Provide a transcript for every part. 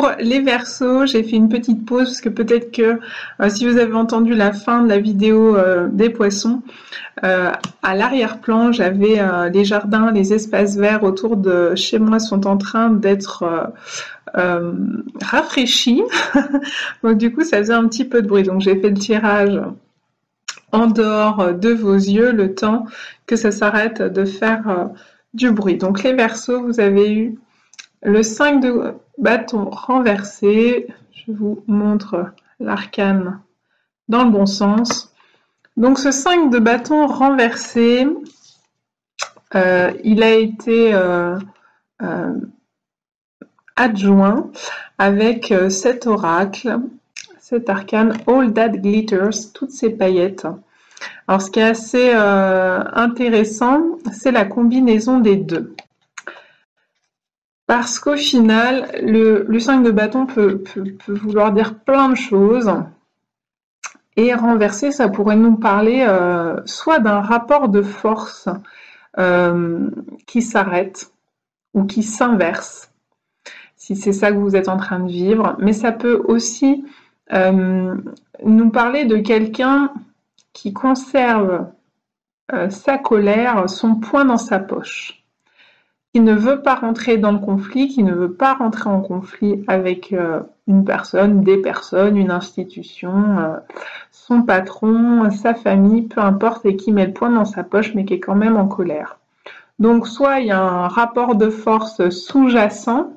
Pour les Verseaux, j'ai fait une petite pause parce que peut-être que si vous avez entendu la fin de la vidéo des poissons, à l'arrière-plan, j'avais les jardins, les espaces verts autour de chez moi sont en train d'être rafraîchis. Donc du coup, ça faisait un petit peu de bruit. Donc j'ai fait le tirage en dehors de vos yeux le temps que ça s'arrête de faire du bruit. Donc les Verseaux, vous avez eu le 5 de bâton renversé. Je vous montre l'arcane dans le bon sens. Donc ce 5 de bâton renversé, il a été adjoint avec cet oracle, cet arcane All That Glitters, toutes ces paillettes. Alors ce qui est assez intéressant, c'est la combinaison des deux. Parce qu'au final, le 5 de bâton peut vouloir dire plein de choses. Et renversé, ça pourrait nous parler soit d'un rapport de force qui s'arrête ou qui s'inverse, si c'est ça que vous êtes en train de vivre. Mais ça peut aussi nous parler de quelqu'un qui conserve sa colère, son poing dans sa poche, qui ne veut pas rentrer dans le conflit, qui ne veut pas rentrer en conflit avec une personne, des personnes, une institution, son patron, sa famille, peu importe, et qui met le poing dans sa poche, mais qui est quand même en colère. Donc, soit il y a un rapport de force sous-jacent,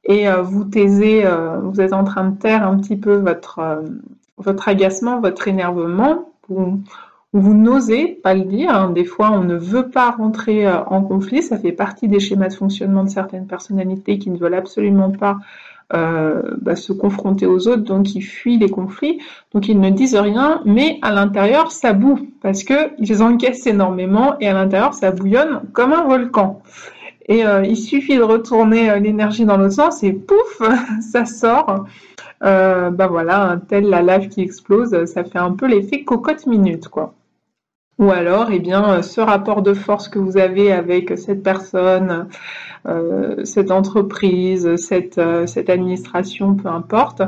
et vous taisez, vous êtes en train de taire un petit peu votre agacement, votre énervement, vous n'osez pas le dire, hein. Des fois on ne veut pas rentrer en conflit, ça fait partie des schémas de fonctionnement de certaines personnalités qui ne veulent absolument pas se confronter aux autres, donc ils fuient les conflits, donc ils ne disent rien, mais à l'intérieur ça boue, parce qu'ils encaissent énormément et à l'intérieur ça bouillonne comme un volcan. Et il suffit de retourner l'énergie dans l'autre sens et pouf, ça sort. Voilà, telle la lave qui explose, ça fait un peu l'effet cocotte minute, quoi. Ou alors, ce rapport de force que vous avez avec cette personne, cette entreprise, cette administration, peu importe,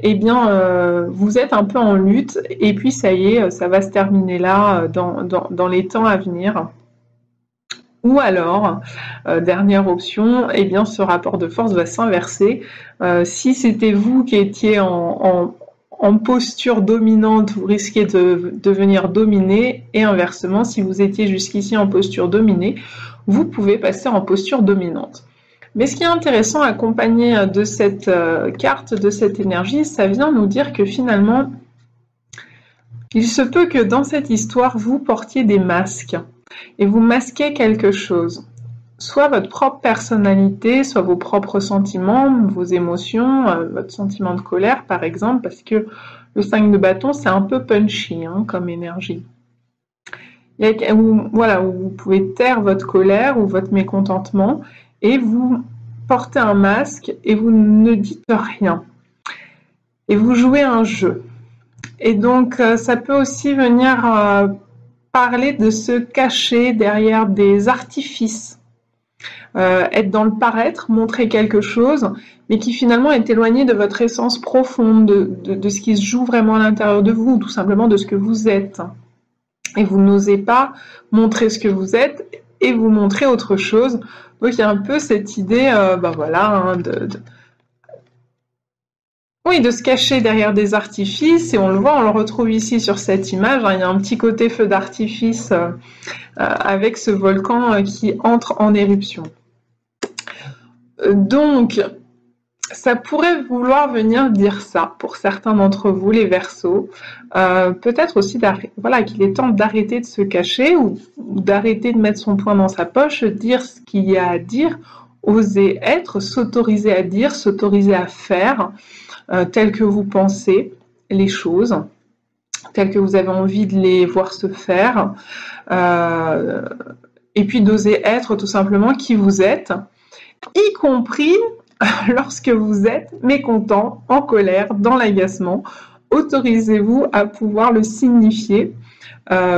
vous êtes un peu en lutte et puis ça y est, ça va se terminer là dans les temps à venir. Ou alors, dernière option, ce rapport de force va s'inverser. Si c'était vous qui étiez en posture dominante, vous risquez de devenir dominé, et inversement, si vous étiez jusqu'ici en posture dominée, vous pouvez passer en posture dominante. Mais ce qui est intéressant, accompagné de cette carte, de cette énergie, ça vient nous dire que finalement, il se peut que dans cette histoire, vous portiez des masques, et vous masquez quelque chose. Soit votre propre personnalité, soit vos propres sentiments, vos émotions, votre sentiment de colère par exemple, parce que le 5 de bâton c'est un peu punchy comme énergie. Où vous pouvez taire votre colère ou votre mécontentement et vous portez un masque et vous ne dites rien. Et vous jouez un jeu. Et donc ça peut aussi venir parler de se cacher derrière des artifices. Être dans le paraître, montrer quelque chose, mais qui finalement est éloigné de votre essence profonde, de ce qui se joue vraiment à l'intérieur de vous, tout simplement de ce que vous êtes. Et vous n'osez pas montrer ce que vous êtes et vous montrer autre chose. Donc il y a un peu cette idée, de se cacher derrière des artifices, et on le voit, on le retrouve ici sur cette image, il y a un petit côté feu d'artifice avec ce volcan qui entre en éruption. Donc, ça pourrait vouloir venir dire ça pour certains d'entre vous, les Verseaux. Peut-être aussi qu'il est temps d'arrêter de se cacher ou d'arrêter de mettre son poing dans sa poche, dire ce qu'il y a à dire, oser être, s'autoriser à dire, s'autoriser à faire tel que vous pensez les choses, tel que vous avez envie de les voir se faire, et puis d'oser être tout simplement qui vous êtes, y compris lorsque vous êtes mécontent, en colère, dans l'agacement. Autorisez-vous à pouvoir le signifier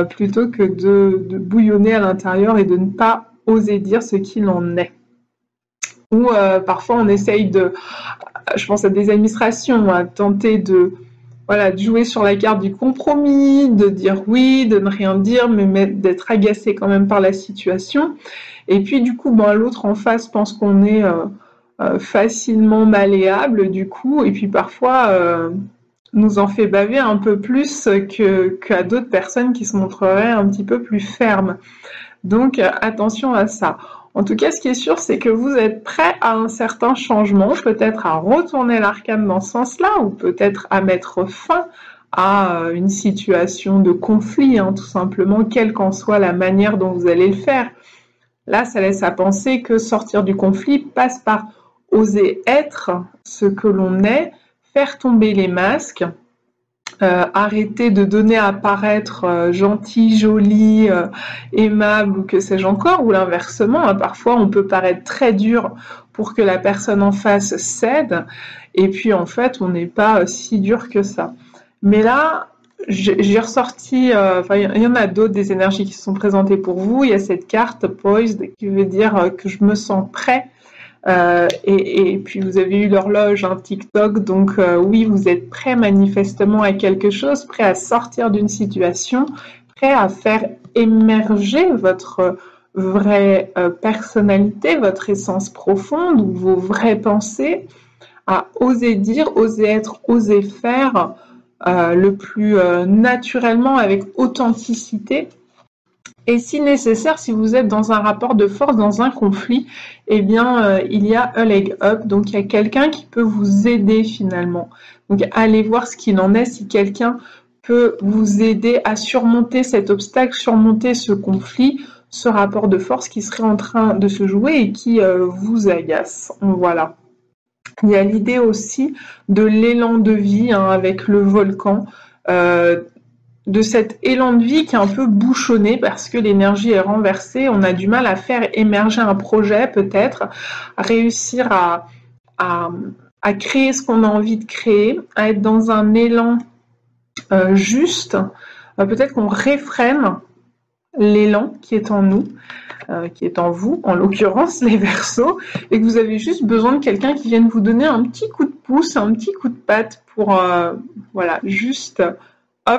plutôt que de bouillonner à l'intérieur et de ne pas oser dire ce qu'il en est. Ou parfois on essaye je pense à des administrations, à tenter de jouer sur la carte du compromis, de dire oui, de ne rien dire, mais d'être agacé quand même par la situation. Et puis du coup, l'autre en face pense qu'on est facilement malléable, du coup, et puis parfois nous en fait baver un peu plus qu'à d'autres personnes qui se montreraient un petit peu plus fermes. Donc attention à ça. En tout cas, ce qui est sûr, c'est que vous êtes prêt à un certain changement, peut-être à retourner l'arcane dans ce sens-là, ou peut-être à mettre fin à une situation de conflit, tout simplement, quelle qu'en soit la manière dont vous allez le faire. Là, ça laisse à penser que sortir du conflit passe par oser être ce que l'on est, faire tomber les masques, arrêter de donner à paraître gentil, joli, aimable ou que sais-je encore, ou l'inversement. Parfois, on peut paraître très dur pour que la personne en face cède, et puis en fait, on n'est pas si dur que ça. Mais là, j'ai ressorti, il y en a d'autres des énergies qui se sont présentées pour vous. Il y a cette carte Poised qui veut dire que je me sens prêt. Et puis vous avez eu l'horloge, TikTok, donc oui, vous êtes prêt manifestement à quelque chose, prêt à sortir d'une situation, prêt à faire émerger votre vraie personnalité, votre essence profonde, ou vos vraies pensées, à oser dire, oser être, oser faire le plus naturellement, avec authenticité. Et si nécessaire, si vous êtes dans un rapport de force, dans un conflit, eh bien, il y a a leg up, donc il y a quelqu'un qui peut vous aider finalement. Donc allez voir ce qu'il en est, si quelqu'un peut vous aider à surmonter cet obstacle, surmonter ce conflit, ce rapport de force qui serait en train de se jouer et qui vous agace. Voilà. Il y a l'idée aussi de l'élan de vie avec le volcan, de cet élan de vie qui est un peu bouchonné parce que l'énergie est renversée, on a du mal à faire émerger un projet peut-être, à réussir à créer ce qu'on a envie de créer, à être dans un élan juste, peut-être qu'on réfrène l'élan qui est en nous, qui est en vous, en l'occurrence les Verseaux, et que vous avez juste besoin de quelqu'un qui vienne vous donner un petit coup de pouce, un petit coup de patte pour juste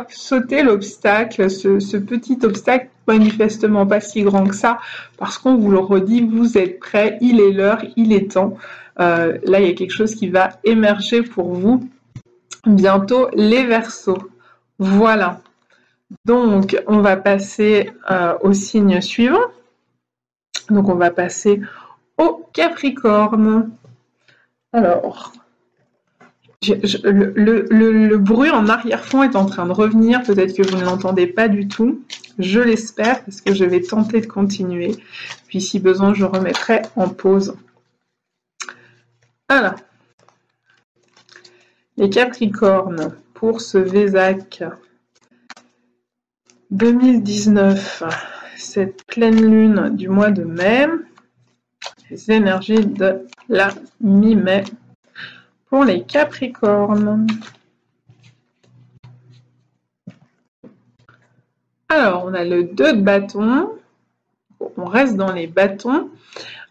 sauter l'obstacle, ce petit obstacle manifestement pas si grand que ça, parce qu'on vous le redit, vous êtes prêts, il est l'heure, il est temps. Là, il y a quelque chose qui va émerger pour vous bientôt, les Verseaux. Voilà. Donc, on va passer au signe suivant. Donc, on va passer au Capricorne. Alors, le bruit en arrière-fond est en train de revenir, peut-être que vous ne l'entendez pas du tout, je l'espère, parce que je vais tenter de continuer, puis si besoin je remettrai en pause. Alors, les Capricornes, pour ce Vésac 2019, cette pleine lune du mois de mai, les énergies de la mi-mai, pour les Capricornes. Alors, on a le 2 de bâton. On reste dans les bâtons.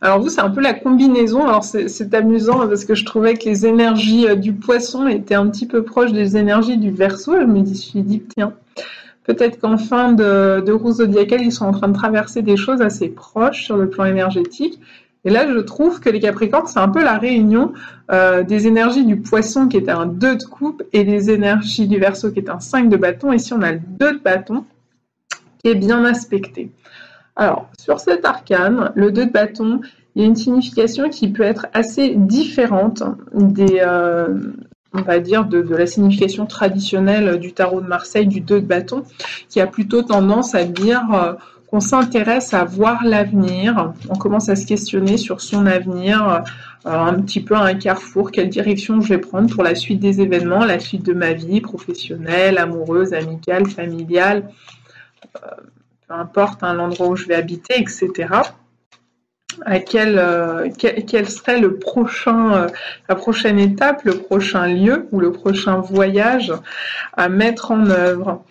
Alors vous, c'est un peu la combinaison. Alors c'est amusant parce que je trouvais que les énergies du poisson étaient un petit peu proches des énergies du Verseau. Je me suis dit, tiens, peut-être qu'en fin de roue zodiacale, ils sont en train de traverser des choses assez proches sur le plan énergétique. Et là, je trouve que les Capricornes, c'est un peu la réunion des énergies du Poisson qui est un 2 de coupe et des énergies du Verseau qui est un 5 de bâton. Ici, on a le 2 de bâton qui est bien aspecté. Alors, sur cet arcane, le 2 de bâton, il y a une signification qui peut être assez différente des, on va dire, de la signification traditionnelle du tarot de Marseille, du 2 de bâton, qui a plutôt tendance à dire qu'on s'intéresse à voir l'avenir, on commence à se questionner sur son avenir, un petit peu à un carrefour, quelle direction je vais prendre pour la suite des événements, la suite de ma vie professionnelle, amoureuse, amicale, familiale, peu importe l'endroit où je vais habiter, etc. À quel serait le la prochaine étape, le prochain lieu ou le prochain voyage à mettre en œuvre.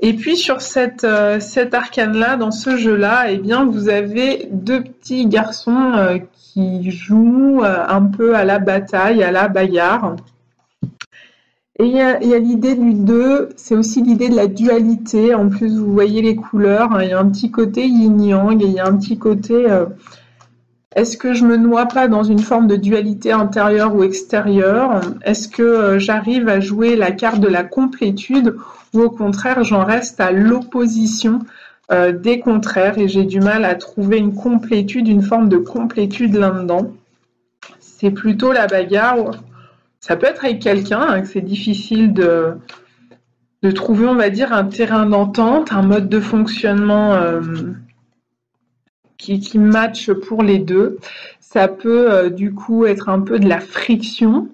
Et puis sur cet arcane-là, dans ce jeu-là, eh bien, vous avez deux petits garçons qui jouent un peu à la bataille, à la bagarre. Et il y a l'idée du 2, c'est aussi l'idée de la dualité. En plus, vous voyez les couleurs, hein, il y a un petit côté yin-yang et il y a un petit côté est-ce que je me noie pas dans une forme de dualité intérieure ou extérieure? Est-ce que j'arrive à jouer la carte de la complétude ou au contraire j'en reste à l'opposition des contraires et j'ai du mal à trouver une complétude, une forme de complétude là-dedans? C'est plutôt la bagarre. Ça peut être avec quelqu'un, hein, que c'est difficile de trouver, on va dire, un terrain d'entente, un mode de fonctionnement qui match pour les deux. Ça peut du coup être un peu de la friction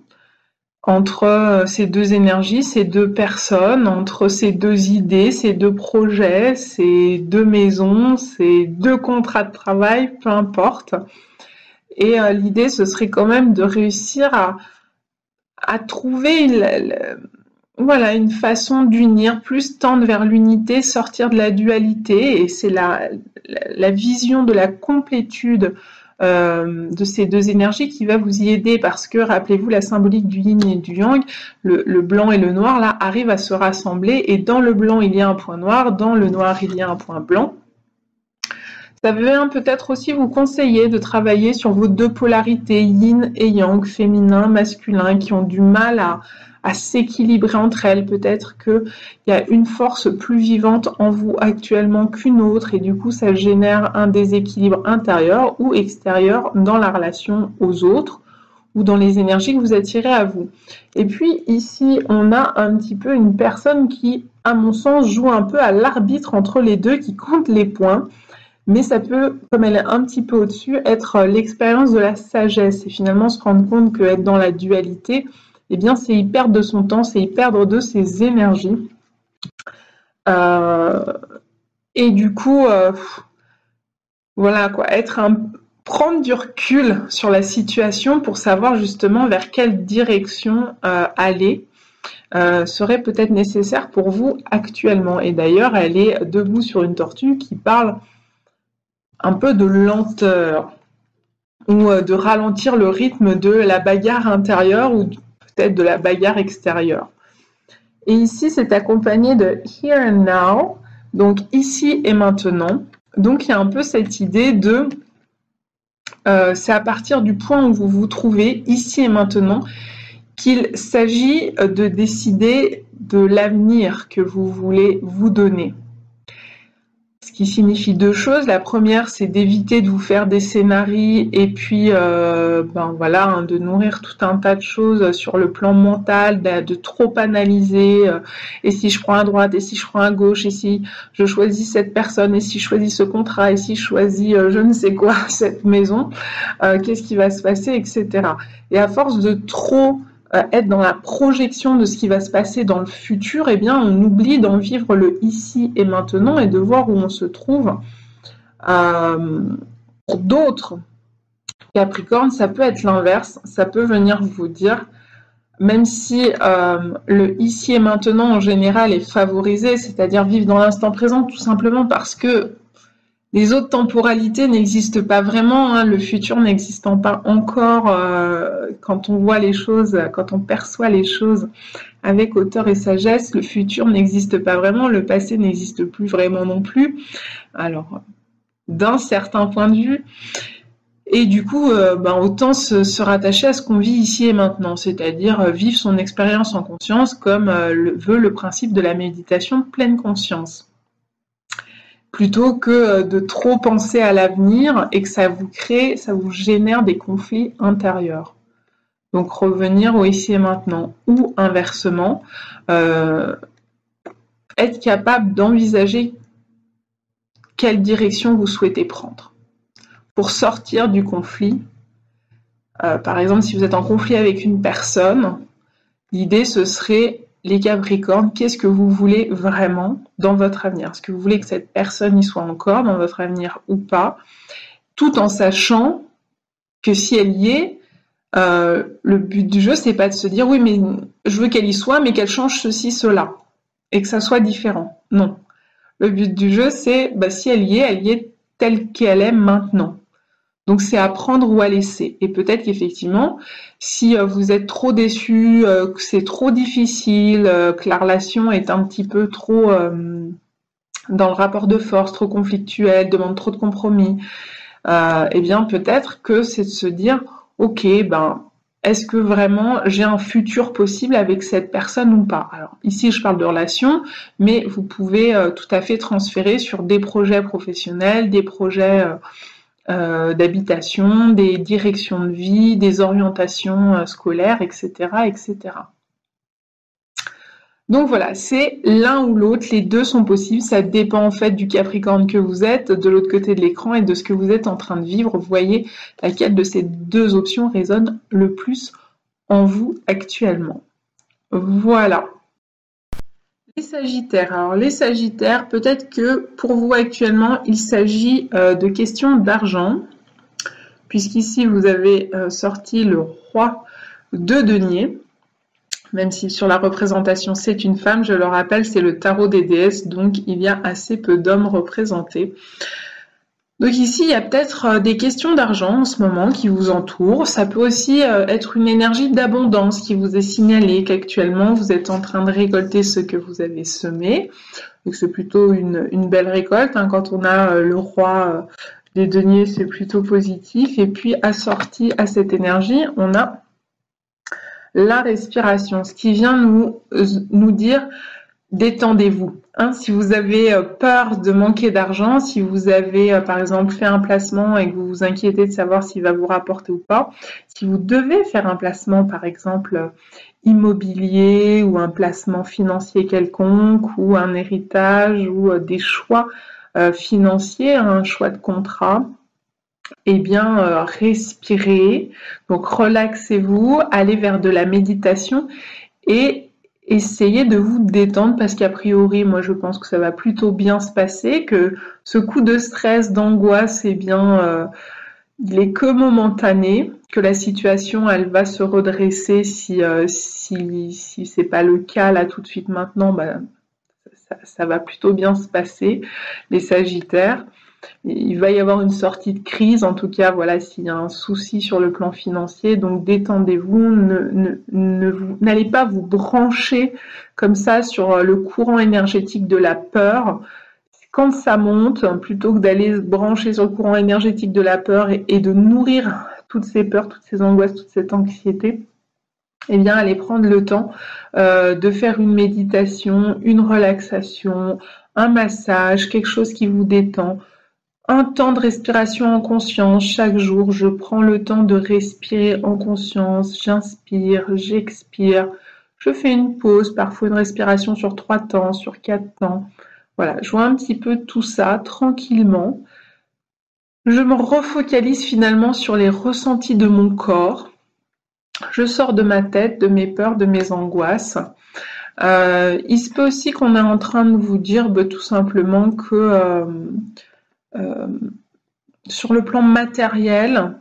entre ces deux énergies, ces deux personnes, entre ces deux idées, ces deux projets, ces deux maisons, ces deux contrats de travail, peu importe. Et l'idée, ce serait quand même de réussir à trouver voilà, une façon d'unir, plus tendre vers l'unité, sortir de la dualité, et c'est la vision de la complétude de ces deux énergies qui va vous y aider, parce que rappelez-vous la symbolique du yin et du yang, le blanc et le noir là arrivent à se rassembler, et dans le blanc il y a un point noir, dans le noir il y a un point blanc. Ça va peut-être aussi vous conseiller de travailler sur vos deux polarités, yin et yang, féminin, masculin, qui ont du mal à s'équilibrer entre elles. Peut-être qu'il y a une force plus vivante en vous actuellement qu'une autre et du coup ça génère un déséquilibre intérieur ou extérieur dans la relation aux autres ou dans les énergies que vous attirez à vous. Et puis ici, on a un petit peu une personne qui, à mon sens, joue un peu à l'arbitre entre les deux, qui compte les points. Mais ça peut, comme elle est un petit peu au-dessus, être l'expérience de la sagesse et finalement se rendre compte qu'être dans la dualité, eh bien, c'est y perdre de son temps, c'est y perdre de ses énergies. Et du coup, voilà quoi, prendre du recul sur la situation pour savoir justement vers quelle direction aller. Serait peut-être nécessaire pour vous actuellement. Et d'ailleurs, elle est debout sur une tortue qui parle un peu de lenteur ou de ralentir le rythme de la bagarre intérieure ou peut-être de la bagarre extérieure. Et ici, c'est accompagné de here and now, donc ici et maintenant. Donc, il y a un peu cette idée de c'est à partir du point où vous vous trouvez ici et maintenant qu'il s'agit de décider de l'avenir que vous voulez vous donner. Ce qui signifie deux choses. La première, c'est d'éviter de vous faire des scénarios et puis voilà, de nourrir tout un tas de choses sur le plan mental, de trop analyser. Et si je prends à droite, et si je prends à gauche, et si je choisis cette personne, et si je choisis ce contrat, et si je choisis je ne sais quoi, cette maison, qu'est-ce qui va se passer, etc. Et à force de trop être dans la projection de ce qui va se passer dans le futur, eh bien, on oublie d'en vivre le ici et maintenant et de voir où on se trouve. Pour d'autres Capricornes, ça peut être l'inverse. Ça peut venir vous dire, même si le ici et maintenant en général est favorisé, c'est-à-dire vivre dans l'instant présent, tout simplement parce que les autres temporalités n'existent pas vraiment, hein, le futur n'existant pas encore quand on voit les choses, quand on perçoit les choses avec hauteur et sagesse, le futur n'existe pas vraiment, le passé n'existe plus vraiment non plus. Alors, d'un certain point de vue, et du coup, autant se rattacher à ce qu'on vit ici et maintenant, c'est-à-dire vivre son expérience en conscience comme veut le principe de la méditation de pleine conscience. Plutôt que de trop penser à l'avenir et que ça vous génère des conflits intérieurs. Donc revenir au ici et maintenant, ou inversement, être capable d'envisager quelle direction vous souhaitez prendre pour sortir du conflit. Par exemple, si vous êtes en conflit avec une personne, l'idée ce serait les Capricornes, qu'est-ce que vous voulez vraiment dans votre avenir? Est-ce que vous voulez que cette personne y soit encore dans votre avenir ou pas? Tout en sachant que si elle y est, le but du jeu, c'est pas de se dire oui, mais je veux qu'elle y soit, mais qu'elle change ceci, cela. et que ça soit différent. Non. Le but du jeu, c'est si elle y est telle qu'elle est maintenant. Donc c'est à prendre ou à laisser. Et peut-être qu'effectivement, si vous êtes trop déçu, que c'est trop difficile, que la relation est un petit peu trop dans le rapport de force, trop conflictuel, demande trop de compromis, eh bien peut-être que c'est de se dire, ok, est-ce que vraiment j'ai un futur possible avec cette personne ou pas? Alors ici je parle de relation, mais vous pouvez tout à fait transférer sur des projets professionnels, des projets d'habitation, des directions de vie, des orientations scolaires, etc., etc. Donc voilà, c'est l'un ou l'autre, les deux sont possibles, ça dépend en fait du Capricorne que vous êtes, de l'autre côté de l'écran et de ce que vous êtes en train de vivre. Vous voyez laquelle de ces deux options résonne le plus en vous actuellement. Voilà. Les Sagittaires. Alors les Sagittaires, peut-être que pour vous actuellement, il s'agit de questions d'argent, puisqu'ici vous avez sorti le roi de denier. Même si sur la représentation c'est une femme, je le rappelle, c'est le tarot des déesses, donc il y a assez peu d'hommes représentés. Donc ici, il y a peut-être des questions d'argent en ce moment qui vous entourent. Ça peut aussi être une énergie d'abondance qui vous est signalée, qu'actuellement vous êtes en train de récolter ce que vous avez semé. Donc c'est plutôt une belle récolte. Quand on a le roi des deniers, c'est plutôt positif. Et puis assorti à cette énergie, on a la respiration, ce qui vient nous dire détendez-vous. Si vous avez peur de manquer d'argent, si vous avez par exemple fait un placement et que vous vous inquiétez de savoir s'il va vous rapporter ou pas, si vous devez faire un placement par exemple immobilier ou un placement financier quelconque ou un héritage ou des choix financiers, un choix de contrat, eh bien, respirez, donc relaxez-vous, allez vers de la méditation et essayez de vous détendre parce qu'a priori, moi je pense que ça va plutôt bien se passer, que ce coup de stress, d'angoisse, eh bien, il est que momentané, que la situation elle va se redresser si c'est pas le cas là tout de suite maintenant, ça va plutôt bien se passer, les Sagittaires. Il va y avoir une sortie de crise, en tout cas, voilà, s'il y a un souci sur le plan financier, donc détendez-vous, n'allez pas vous brancher comme ça sur le courant énergétique de la peur. Quand ça monte, plutôt que d'aller se brancher sur le courant énergétique de la peur et de nourrir toutes ces peurs, toutes ces angoisses, toute cette anxiété, eh bien, allez prendre le temps de faire une méditation, une relaxation, un massage, quelque chose qui vous détend. Un temps de respiration en conscience. Chaque jour, je prends le temps de respirer en conscience. J'inspire, j'expire. Je fais une pause, parfois une respiration sur 3 temps, sur 4 temps. Voilà, je vois un petit peu tout ça tranquillement. Je me refocalise finalement sur les ressentis de mon corps. Je sors de ma tête, de mes peurs, de mes angoisses. Il se peut aussi qu'on est en train de vous dire tout simplement que sur le plan matériel,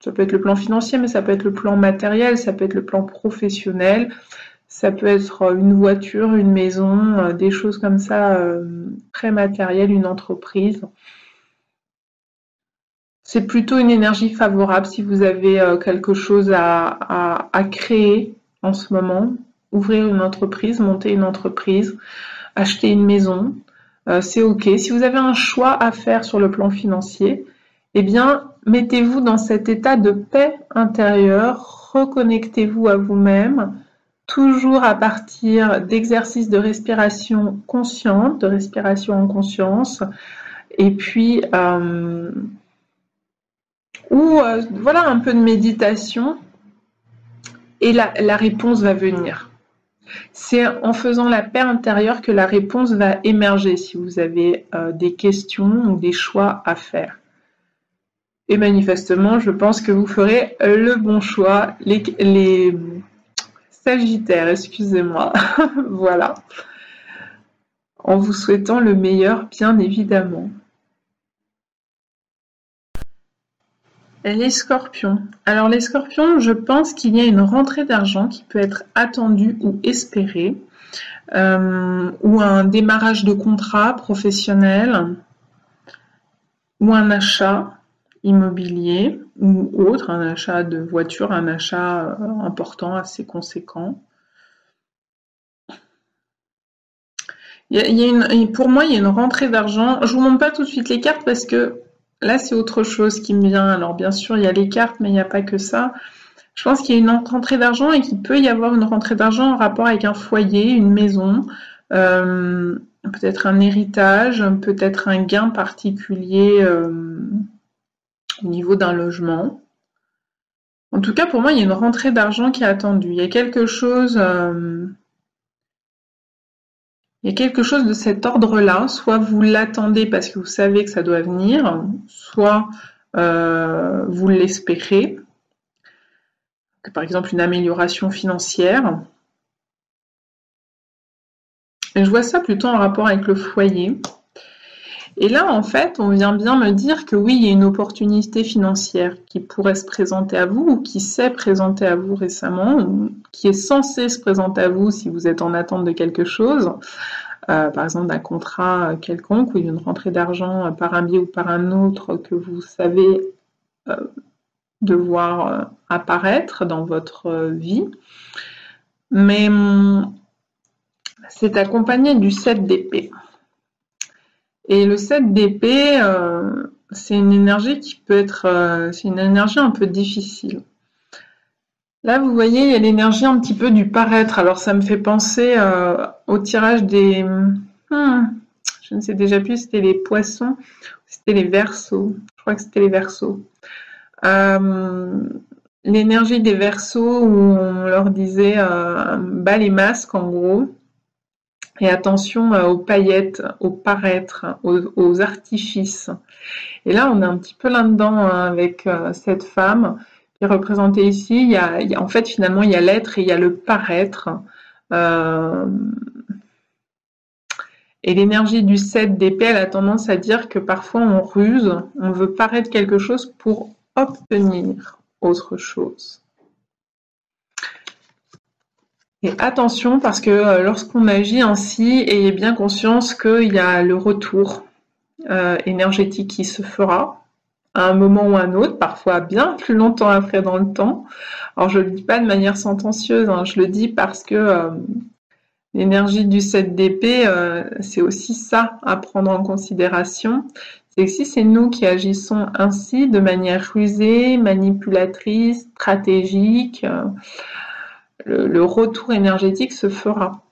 ça peut être le plan financier, mais ça peut être le plan matériel, ça peut être le plan professionnel, ça peut être une voiture, une maison, des choses comme ça très matérielles, une entreprise. C'est plutôt une énergie favorable si vous avez quelque chose à créer en ce moment. Ouvrir une entreprise, monter une entreprise, acheter une maison, c'est ok. Si vous avez un choix à faire sur le plan financier, eh bien, mettez-vous dans cet état de paix intérieure, reconnectez-vous à vous-même, toujours à partir d'exercices de respiration consciente, de respiration en conscience, et puis voilà, un peu de méditation, et la réponse va venir. C'est en faisant la paix intérieure que la réponse va émerger si vous avez des questions ou des choix à faire. Et manifestement, je pense que vous ferez le bon choix, les Sagittaires, excusez-moi. Voilà. En vous souhaitant le meilleur, bien évidemment. Les Scorpions. Alors les Scorpions, je pense qu'il y a une rentrée d'argent qui peut être attendue ou espérée. ou un démarrage de contrat professionnel, ou un achat immobilier ou autre, un achat de voiture, un achat important, assez conséquent. Pour moi, il y a une rentrée d'argent. Je vous montre pas tout de suite les cartes parce que là, c'est autre chose qui me vient. Alors, bien sûr, il y a les cartes, mais il n'y a pas que ça. Je pense qu'il y a une rentrée d'argent et qu'il peut y avoir une rentrée d'argent en rapport avec un foyer, une maison, peut-être un héritage, peut-être un gain particulier au niveau d'un logement. En tout cas, pour moi, il y a une rentrée d'argent qui est attendue. Il y a quelque chose de cet ordre-là. Soit vous l'attendez parce que vous savez que ça doit venir, soit vous l'espérez. Par exemple, une amélioration financière. Et je vois ça plutôt en rapport avec le foyer. Et là, en fait, on vient bien me dire que oui, il y a une opportunité financière qui pourrait se présenter à vous ou qui s'est présentée à vous récemment, ou qui est censée se présenter à vous si vous êtes en attente de quelque chose, par exemple d'un contrat quelconque ou d'une rentrée d'argent par un biais ou par un autre que vous savez devoir apparaître dans votre vie. Mais c'est accompagné du 7 d'épée. Et le 7 d'épée, c'est une énergie qui peut être, c'est une énergie un peu difficile. Là, vous voyez, il y a l'énergie un petit peu du paraître. Alors, ça me fait penser au tirage des... je ne sais déjà plus si c'était les poissons, c'était les Verseaux. Je crois que c'était les Verseaux. L'énergie des Verseaux où on leur disait bas les masques, en gros. Et attention aux paillettes, au paraître, aux artifices. Et là, on est un petit peu là-dedans avec cette femme qui est représentée ici. En fait, finalement, il y a l'être et il y a le paraître. Et l'énergie du 7 d'épée, elle a tendance à dire que parfois on ruse, on veut paraître quelque chose pour obtenir autre chose. Et attention, parce que lorsqu'on agit ainsi, ayez bien conscience qu'il y a le retour énergétique qui se fera à un moment ou à un autre, parfois bien plus longtemps après dans le temps. Alors je ne le dis pas de manière sentencieuse, hein, je le dis parce que l'énergie du 7 d'épée, c'est aussi ça à prendre en considération. C'est que si c'est nous qui agissons ainsi, de manière rusée, manipulatrice, stratégique, le retour énergétique se fera.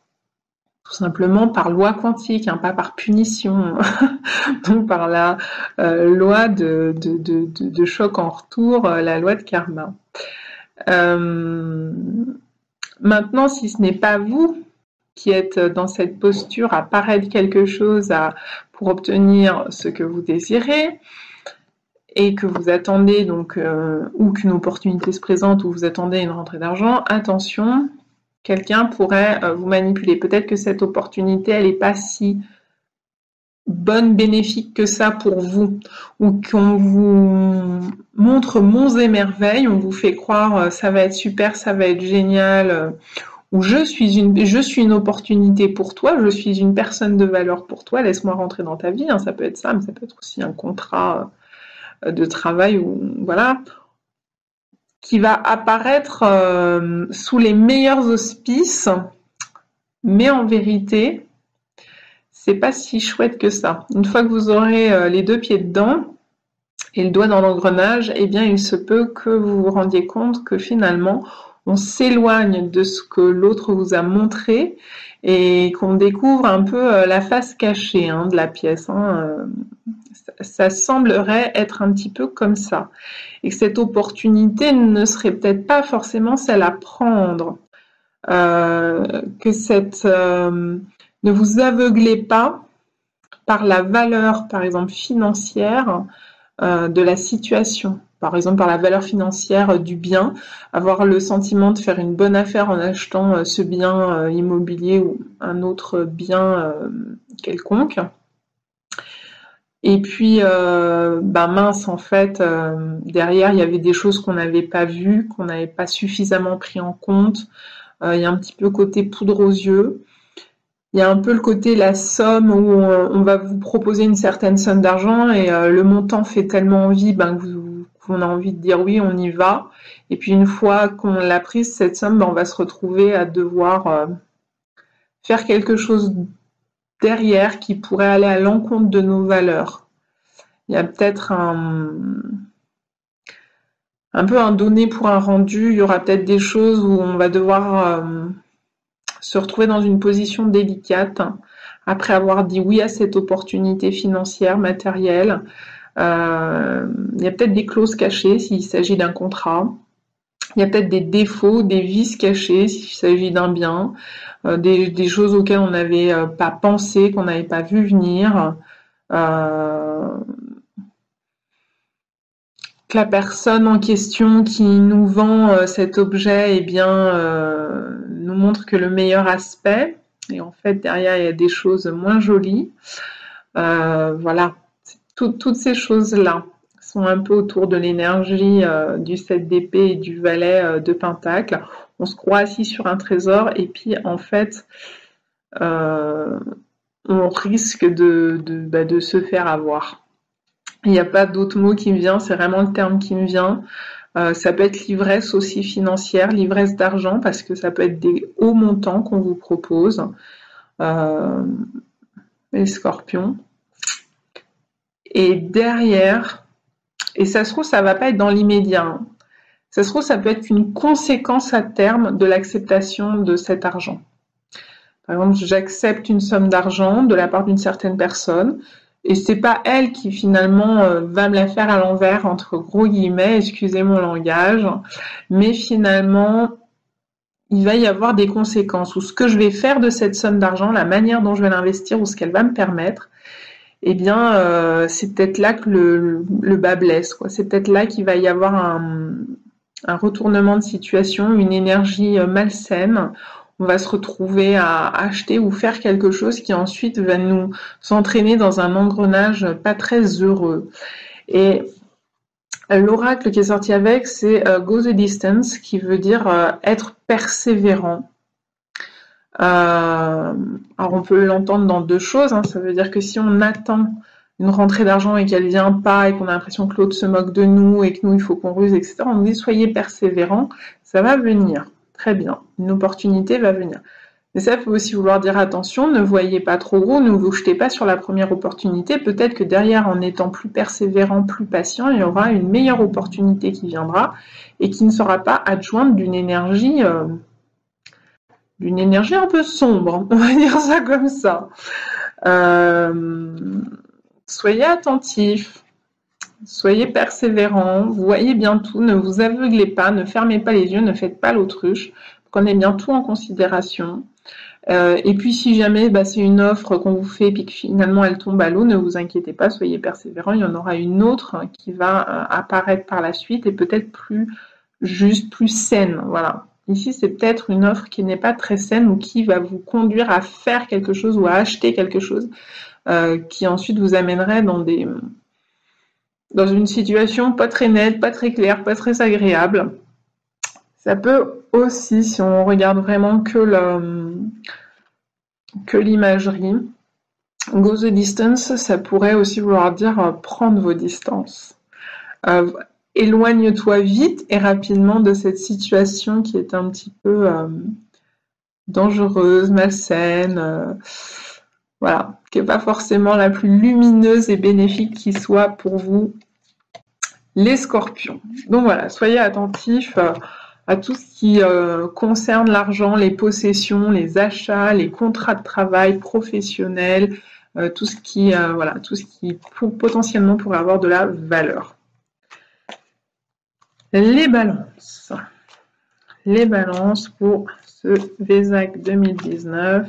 Tout simplement par loi quantique, hein, pas par punition, donc par la loi de choc en retour, la loi de karma. Maintenant, si ce n'est pas vous qui êtes dans cette posture à paraître quelque chose pour obtenir ce que vous désirez, et que vous attendez donc ou qu'une opportunité se présente ou vous attendez une rentrée d'argent, attention, quelqu'un pourrait vous manipuler. Peut-être que cette opportunité, elle n'est pas si bonne, bénéfique que ça pour vous, ou qu'on vous montre monts et merveilles, on vous fait croire ça va être super, ça va être génial, ou je suis une opportunité pour toi, je suis une personne de valeur pour toi, laisse-moi rentrer dans ta vie, hein, ça peut être ça, mais ça peut être aussi un contrat de travail ou voilà, qui va apparaître sous les meilleurs auspices, mais en vérité, c'est pas si chouette que ça. Une fois que vous aurez les deux pieds dedans et le doigt dans l'engrenage, eh bien, il se peut que vous vous rendiez compte que finalement, on s'éloigne de ce que l'autre vous a montré et qu'on découvre un peu la face cachée de la pièce. Ça semblerait être un petit peu comme ça. Et que cette opportunité ne serait peut-être pas forcément celle à prendre. Ne vous aveuglez pas par la valeur, par exemple, financière de la situation. Par exemple, par la valeur financière du bien, avoir le sentiment de faire une bonne affaire en achetant ce bien immobilier ou un autre bien quelconque. Et puis, mince, en fait, derrière, il y avait des choses qu'on n'avait pas vues, qu'on n'avait pas suffisamment pris en compte. Il y a un petit peu côté poudre aux yeux. Il y a un peu le côté la somme où on va vous proposer une certaine somme d'argent et le montant fait tellement envie qu'on a envie de dire oui, on y va. Et puis une fois qu'on l'a prise, cette somme, on va se retrouver à devoir faire quelque chose derrière qui pourrait aller à l'encontre de nos valeurs. Il y a peut-être un peu un donné pour un rendu. Il y aura peut-être des choses où on va devoir se retrouver dans une position délicate après avoir dit oui à cette opportunité financière, matérielle. Il y a peut-être des clauses cachées s'il s'agit d'un contrat. Il y a peut-être des défauts, des vices cachés s'il s'agit d'un bien, des choses auxquelles on n'avait pas pensé, qu'on n'avait pas vu venir. Que la personne en question qui nous vend cet objet, eh bien, nous montre que le meilleur aspect, et en fait derrière il y a des choses moins jolies. Voilà, toutes ces choses-là sont un peu autour de l'énergie du 7 d'épée et du valet de pentacle. On se croit assis sur un trésor et puis en fait on risque de se faire avoir. Il n'y a pas d'autre mot qui me vient, c'est vraiment le terme qui me vient. Ça peut être l'ivresse aussi financière, l'ivresse d'argent, parce que ça peut être des hauts montants qu'on vous propose. Les scorpions. Et derrière, et ça se trouve, ça va pas être dans l'immédiat. Hein. Ça se trouve, ça peut être une conséquence à terme de l'acceptation de cet argent. Par exemple, j'accepte une somme d'argent de la part d'une certaine personne. Et c'est pas elle qui finalement va me la faire à l'envers, entre gros guillemets, excusez mon langage, mais finalement, il va y avoir des conséquences, ou ce que je vais faire de cette somme d'argent, la manière dont je vais l'investir, ou ce qu'elle va me permettre, eh bien, c'est peut-être là que le bas blesse, quoi. C'est peut-être là qu'il va y avoir un retournement de situation, une énergie malsaine. On va se retrouver à acheter ou faire quelque chose qui ensuite va nous entraîner dans un engrenage pas très heureux. Et l'oracle qui est sorti avec, c'est Go the Distance, qui veut dire être persévérant. Alors on peut l'entendre dans deux choses, hein. Ça veut dire que si on attend une rentrée d'argent et qu'elle vient pas et qu'on a l'impression que l'autre se moque de nous et que nous il faut qu'on ruse, etc., on nous dit soyez persévérants, ça va venir. Très bien, une opportunité va venir. Mais ça peut aussi vouloir dire attention, ne voyez pas trop gros, ne vous jetez pas sur la première opportunité. Peut-être que derrière, en étant plus persévérant, plus patient, il y aura une meilleure opportunité qui viendra et qui ne sera pas adjointe d'une énergie un peu sombre, on va dire ça comme ça. Soyez attentifs. Soyez persévérants, voyez bien tout, ne vous aveuglez pas, ne fermez pas les yeux, ne faites pas l'autruche, prenez bien tout en considération. Et puis si jamais c'est une offre qu'on vous fait et que finalement elle tombe à l'eau, ne vous inquiétez pas, soyez persévérants, il y en aura une autre qui va apparaître par la suite et peut-être plus juste, plus saine. Voilà. Ici, c'est peut-être une offre qui n'est pas très saine ou qui va vous conduire à faire quelque chose ou à acheter quelque chose qui ensuite vous amènerait dans une situation pas très nette, pas très claire, pas très agréable. Ça peut aussi, si on regarde vraiment que l'imagerie, go the distance, ça pourrait aussi vouloir dire prendre vos distances. Éloigne-toi vite et rapidement de cette situation qui est un petit peu dangereuse, malsaine, voilà, qui n'est pas forcément la plus lumineuse et bénéfique qui soit pour vous, les scorpions. Donc voilà, soyez attentifs à tout ce qui concerne l'argent, les possessions, les achats, les contrats de travail professionnels, tout ce qui potentiellement pourrait avoir de la valeur. Les balances pour ce Vésac 2019.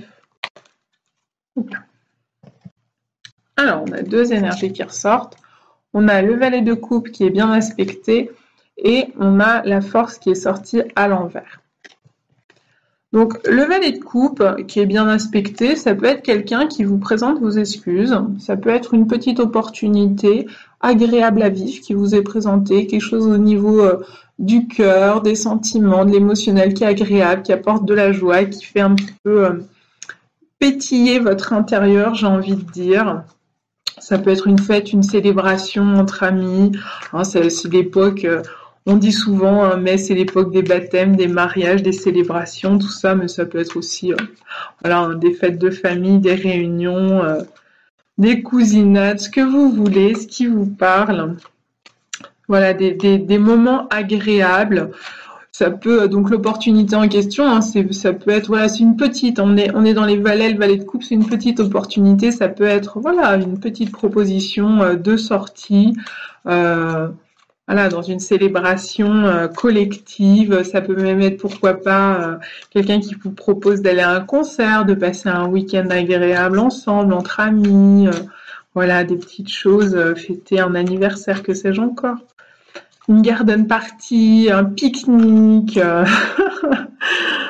Alors, on a deux énergies qui ressortent. On a le valet de coupe qui est bien aspecté et on a la force qui est sortie à l'envers. Donc, le valet de coupe qui est bien aspecté, ça peut être quelqu'un qui vous présente vos excuses. Ça peut être une petite opportunité agréable à vivre qui vous est présentée, quelque chose au niveau du cœur, des sentiments, de l'émotionnel qui est agréable, qui apporte de la joie, qui fait un petit peu pétiller votre intérieur, j'ai envie de dire. Ça peut être une fête, une célébration entre amis. Hein, c'est aussi l'époque, on dit souvent, hein, mai c'est l'époque des baptêmes, des mariages, des célébrations, tout ça, mais ça peut être aussi voilà, hein, des fêtes de famille, des réunions, des cousinades, ce que vous voulez, ce qui vous parle. Voilà, des moments agréables. Ça peut donc l'opportunité en question, hein, ça peut être voilà, c'est une petite. On est dans les valets, le valet de coupe, c'est une petite opportunité. Ça peut être voilà une petite proposition de sortie. Voilà, dans une célébration collective, ça peut même être pourquoi pas quelqu'un qui vous propose d'aller à un concert, de passer un week-end agréable ensemble, entre amis, voilà, des petites choses, fêter un anniversaire, que sais-je encore. Une garden party, un pique-nique,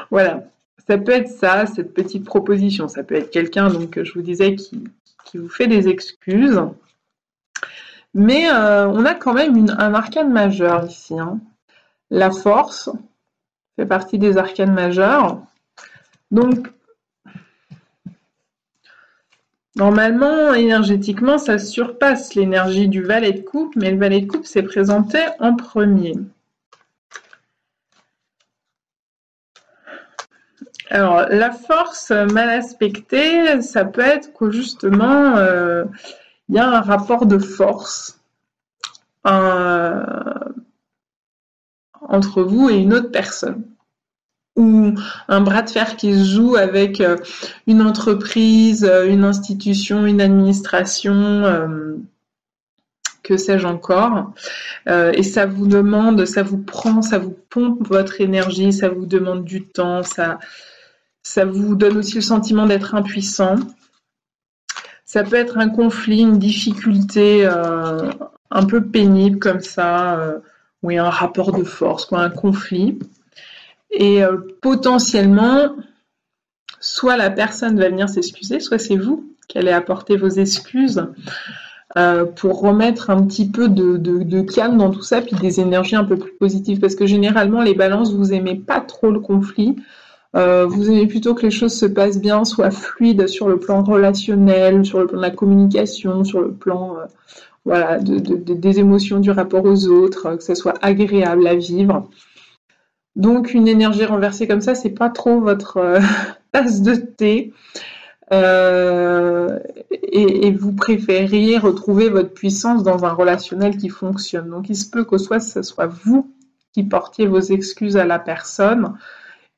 voilà. Ça peut être ça, cette petite proposition. Ça peut être quelqu'un, donc je vous disais, qui vous fait des excuses. Mais on a quand même un arcane majeur ici. Hein. La force fait partie des arcanes majeurs. Donc, normalement, énergétiquement, ça surpasse l'énergie du valet de coupe, mais le valet de coupe s'est présenté en premier. Alors, la force mal aspectée, ça peut être que justement, il y a un rapport de force entre vous et une autre personne. Ou un bras de fer qui se joue avec une entreprise, une institution, une administration, que sais-je encore. Et ça vous demande, ça vous prend, ça vous pompe votre énergie, ça vous demande du temps, ça vous donne aussi le sentiment d'être impuissant. Ça peut être un conflit, une difficulté un peu pénible comme ça, où il y a un rapport de force, quoi, un conflit. Et potentiellement, soit la personne va venir s'excuser, soit c'est vous qui allez apporter vos excuses pour remettre un petit peu de calme dans tout ça, puis des énergies un peu plus positives. Parce que généralement, les balances, vous aimez pas trop le conflit. Vous aimez plutôt que les choses se passent bien, soient fluides sur le plan relationnel, sur le plan de la communication, sur le plan voilà, des émotions, du rapport aux autres, que ça soit agréable à vivre. Donc une énergie renversée comme ça, c'est pas trop votre tasse de thé. Et vous préfériez retrouver votre puissance dans un relationnel qui fonctionne. Donc il se peut que ce soit vous qui portiez vos excuses à la personne.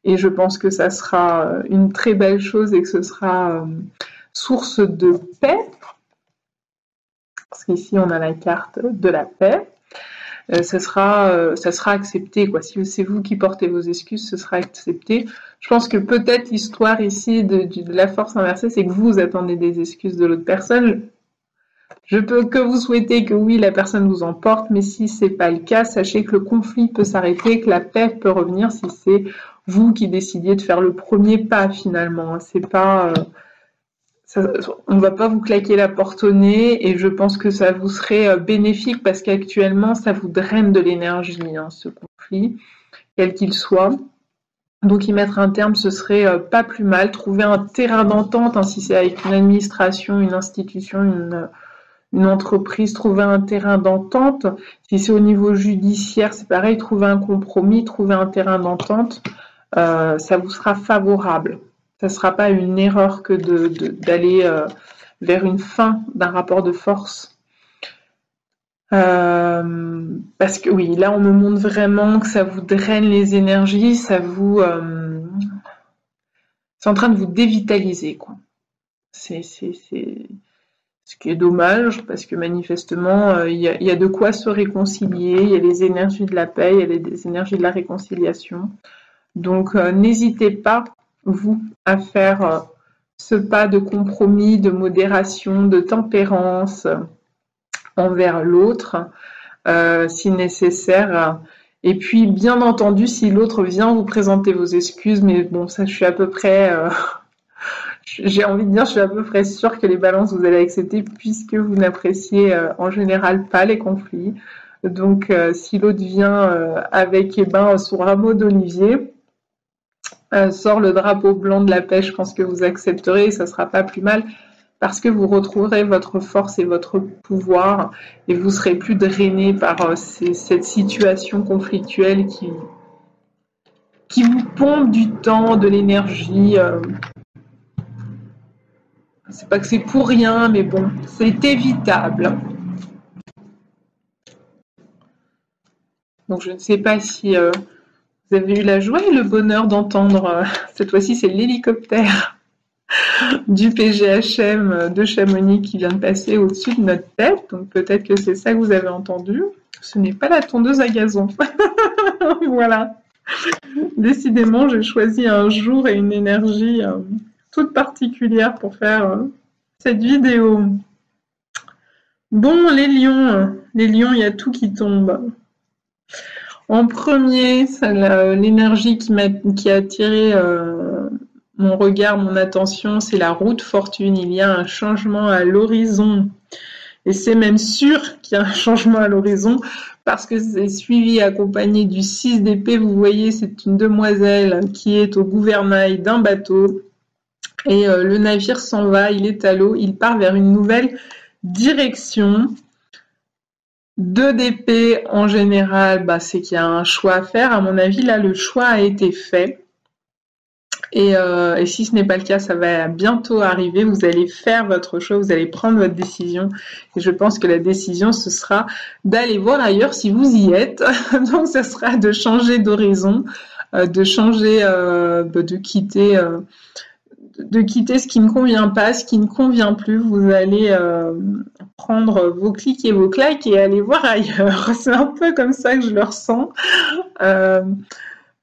Et je pense que ça sera une très belle chose et que ce sera source de paix. Parce qu'ici, on a la carte de la paix. Ça sera accepté, quoi. Si c'est vous qui portez vos excuses, ce sera accepté. Je pense que peut-être l'histoire ici de la force inversée, c'est que vous attendez des excuses de l'autre personne. Je peux que vous souhaiter que oui, la personne vous emporte, mais si c'est pas le cas, sachez que le conflit peut s'arrêter, que la paix peut revenir si c'est vous qui décidiez de faire le premier pas finalement. C'est pas, on va pas vous claquer la porte au nez et je pense que ça vous serait bénéfique parce qu'actuellement ça vous draine de l'énergie, hein, ce conflit, quel qu'il soit. Donc y mettre un terme, ce serait pas plus mal. Trouver un terrain d'entente, hein, si c'est avec une administration, une institution, une entreprise, trouver un terrain d'entente. Si c'est au niveau judiciaire, c'est pareil, trouver un compromis, trouver un terrain d'entente, ça vous sera favorable. Ça ne sera pas une erreur que d'aller vers une fin d'un rapport de force. Parce que oui, là on me montre vraiment que ça vous draine les énergies, c'est en train de vous dévitaliser, quoi. C'est ce qui est dommage, parce que manifestement, il y a de quoi se réconcilier, il y a les énergies de la paix, il y a les énergies de la réconciliation. Donc, n'hésitez pas, vous, à faire ce pas de compromis, de modération, de tempérance envers l'autre, si nécessaire. Et puis, bien entendu, si l'autre vient vous présenter vos excuses, mais bon, ça, je suis à peu près... j'ai envie de dire, je suis à peu près sûre que les balances, vous allez accepter puisque vous n'appréciez en général pas les conflits. Donc, si l'autre vient avec son rameau d'olivier, sort le drapeau blanc de la paix, je pense que vous accepterez, ça sera pas plus mal, parce que vous retrouverez votre force et votre pouvoir, et vous serez plus drainé par cette situation conflictuelle qui vous pompe du temps, de l'énergie. C'est pas que c'est pour rien, mais bon, c'est évitable. Donc je ne sais pas si vous avez eu la joie et le bonheur d'entendre, cette fois-ci c'est l'hélicoptère du PGHM de Chamonix qui vient de passer au-dessus de notre tête. Donc peut-être que c'est ça que vous avez entendu. Ce n'est pas la tondeuse à gazon. Voilà. Décidément, j'ai choisi un jour et une énergie toute particulière pour faire cette vidéo. Bon, les lions, il y a tout qui tombe. En premier, l'énergie qui a attiré mon regard, mon attention, c'est la roue de fortune. Il y a un changement à l'horizon. Et c'est même sûr qu'il y a un changement à l'horizon parce que c'est suivi, accompagné du 6 d'épée. Vous voyez, c'est une demoiselle qui est au gouvernail d'un bateau. Et le navire s'en va, il est à l'eau, il part vers une nouvelle direction. 2 d'épée, en général, c'est qu'il y a un choix à faire. À mon avis, là, le choix a été fait. Et si ce n'est pas le cas, ça va bientôt arriver. Vous allez faire votre choix, vous allez prendre votre décision. Et je pense que la décision, ce sera d'aller voir ailleurs si vous y êtes. Donc, ce sera de changer d'horizon, de changer, de quitter ce qui ne convient pas, ce qui ne convient plus. Vous allez prendre vos clics et vos claques et aller voir ailleurs. C'est un peu comme ça que je le ressens.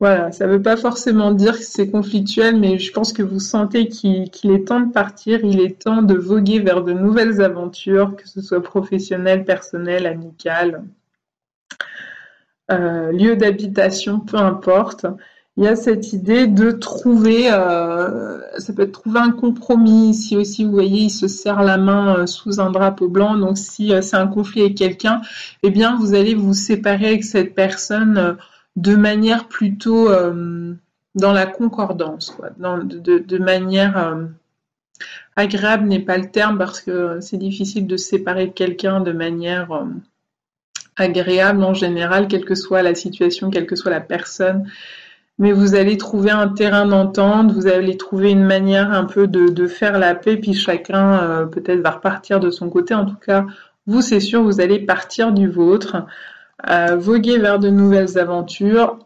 Voilà, ça ne veut pas forcément dire que c'est conflictuel, mais je pense que vous sentez qu'il est temps de partir, il est temps de voguer vers de nouvelles aventures, que ce soit professionnelles, personnelles, amicales, lieu d'habitation, peu importe. Il y a cette idée de trouver, ça peut être trouver un compromis. Si aussi, vous voyez, il se serre la main sous un drapeau blanc, donc si c'est un conflit avec quelqu'un, eh bien, vous allez vous séparer avec cette personne de manière plutôt dans la concordance, quoi. De manière agréable n'est pas le terme parce que c'est difficile de se séparer de quelqu'un de manière agréable en général, quelle que soit la situation, quelle que soit la personne. Mais vous allez trouver un terrain d'entente, vous allez trouver une manière un peu de faire la paix, puis chacun peut-être va repartir de son côté. En tout cas, vous, c'est sûr, vous allez partir du vôtre. Voguer vers de nouvelles aventures,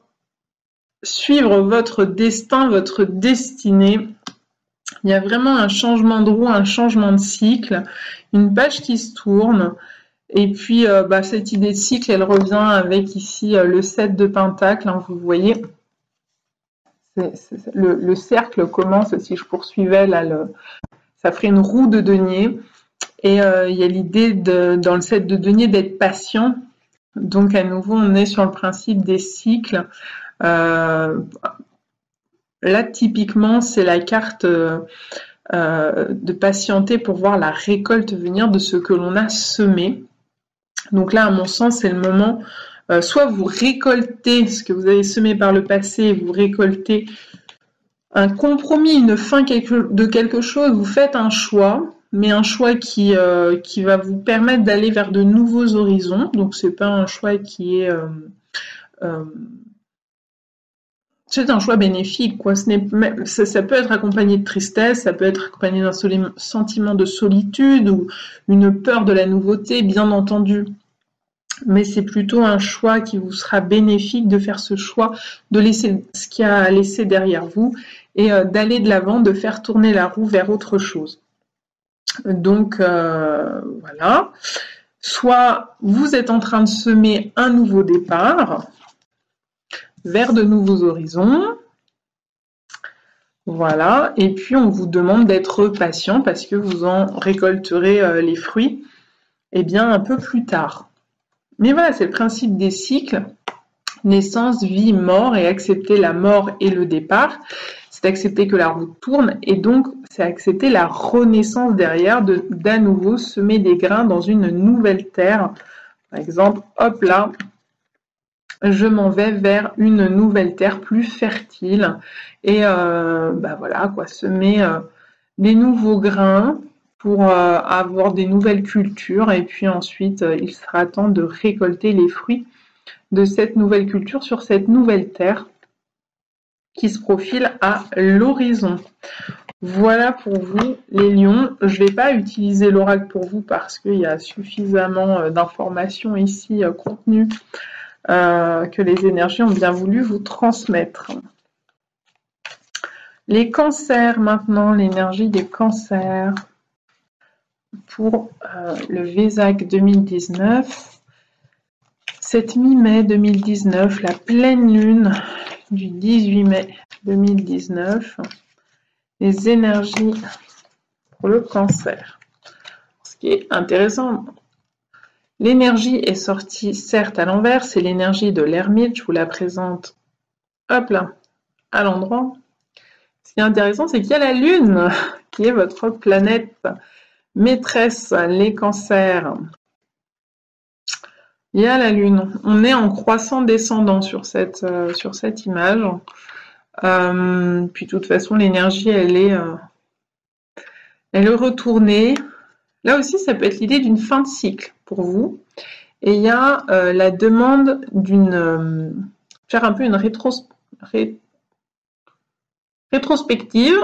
suivre votre destin, votre destinée. Il y a vraiment un changement de roue, un changement de cycle, une page qui se tourne. Et puis, cette idée de cycle, elle revient avec ici le 7 de Pentacle. Hein, vous voyez, le cercle commence, si je poursuivais, là, ça ferait une roue de denier. Et il y a l'idée, dans le 7 de denier, d'être patient. Donc, à nouveau, on est sur le principe des cycles. Là, typiquement, c'est la carte de patienter pour voir la récolte venir de ce que l'on a semé. Donc là, à mon sens, c'est le moment, soit vous récoltez ce que vous avez semé par le passé, vous récoltez un compromis, une fin de quelque chose, vous faites un choix, mais un choix qui va vous permettre d'aller vers de nouveaux horizons. Donc c'est pas un choix qui est c'est un choix bénéfique, quoi. Ça peut être accompagné de tristesse, ça peut être accompagné d'un sentiment de solitude ou une peur de la nouveauté, bien entendu. Mais c'est plutôt un choix qui vous sera bénéfique de faire ce choix, de laisser ce qu'il y a à laisser derrière vous et d'aller de l'avant, de faire tourner la roue vers autre chose. Donc voilà, soit vous êtes en train de semer un nouveau départ vers de nouveaux horizons, voilà, et puis on vous demande d'être patient parce que vous en récolterez les fruits bien un peu plus tard. Mais voilà, c'est le principe des cycles, naissance, vie, mort, et accepter la mort et le départ. C'est accepter que la roue tourne et donc c'est accepter la renaissance derrière, d'à nouveau semer des grains dans une nouvelle terre. Par exemple, hop là, je m'en vais vers une nouvelle terre plus fertile et voilà quoi, semer des nouveaux grains pour avoir des nouvelles cultures et puis ensuite il sera temps de récolter les fruits de cette nouvelle culture sur cette nouvelle terre qui se profile à l'horizon. Voilà pour vous les lions. Je ne vais pas utiliser l'oracle pour vous parce qu'il y a suffisamment d'informations ici contenues que les énergies ont bien voulu vous transmettre. Les cancers maintenant, l'énergie des cancers pour le Vésac 2019. Cette mi-mai 2019, la pleine lune du 18 mai 2019, les énergies pour le cancer. Ce qui est intéressant, l'énergie est sortie certes à l'envers, c'est l'énergie de l'ermite, je vous la présente, hop là, à l'endroit. Ce qui est intéressant, c'est qu'il y a la lune, qui est votre planète maîtresse, les cancers. Il y a la lune, on est en croissant descendant sur cette image. Puis de toute façon, l'énergie, elle est retournée. Là aussi, ça peut être l'idée d'une fin de cycle pour vous. Et il y a la demande faire un peu une rétrospective.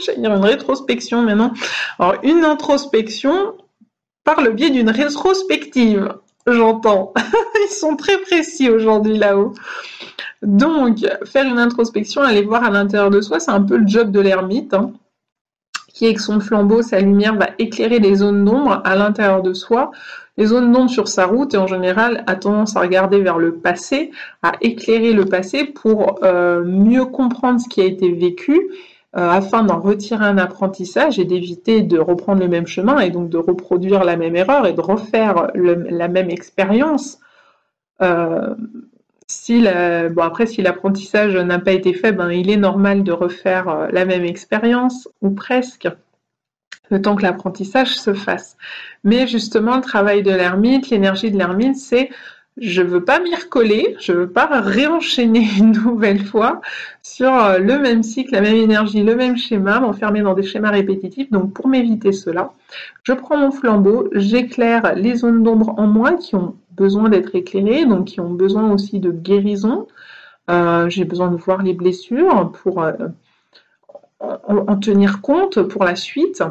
J'allais dire une rétrospection, mais non. Alors, une introspection par le biais d'une rétrospective. J'entends. Ils sont très précis aujourd'hui là-haut. Donc, faire une introspection, aller voir à l'intérieur de soi, c'est un peu le job de l'ermite, qui avec son flambeau, sa lumière, va éclairer les zones d'ombre à l'intérieur de soi. Les zones d'ombre sur sa route, et en général, a tendance à regarder vers le passé, à éclairer le passé pour mieux comprendre ce qui a été vécu, afin d'en retirer un apprentissage et d'éviter de reprendre le même chemin et donc de reproduire la même erreur et de refaire la même expérience. Si l'apprentissage n'a pas été fait, il est normal de refaire la même expérience, ou presque, le temps que l'apprentissage se fasse. Mais justement, le travail de l'ermite, l'énergie de l'ermite, c'est je veux pas m'y recoller, je veux pas réenchaîner une nouvelle fois sur le même cycle, la même énergie, le même schéma, m'enfermer dans des schémas répétitifs. Donc pour m'éviter cela, je prends mon flambeau, j'éclaire les zones d'ombre en moi qui ont besoin d'être éclairées, donc qui ont besoin aussi de guérison. J'ai besoin de voir les blessures pour en tenir compte pour la suite,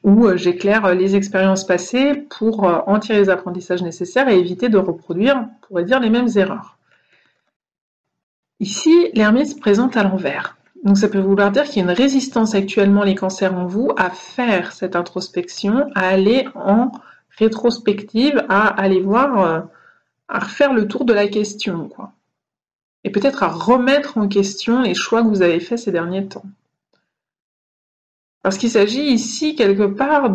où j'éclaire les expériences passées pour en tirer les apprentissages nécessaires et éviter de reproduire, on pourrait dire, les mêmes erreurs. Ici, l'ermite se présente à l'envers. Donc ça peut vouloir dire qu'il y a une résistance actuellement, les cancers en vous, à faire cette introspection, à aller en rétrospective, à aller voir, à refaire le tour de la question, quoi. Et peut-être à remettre en question les choix que vous avez faits ces derniers temps. Parce qu'il s'agit ici, quelque part,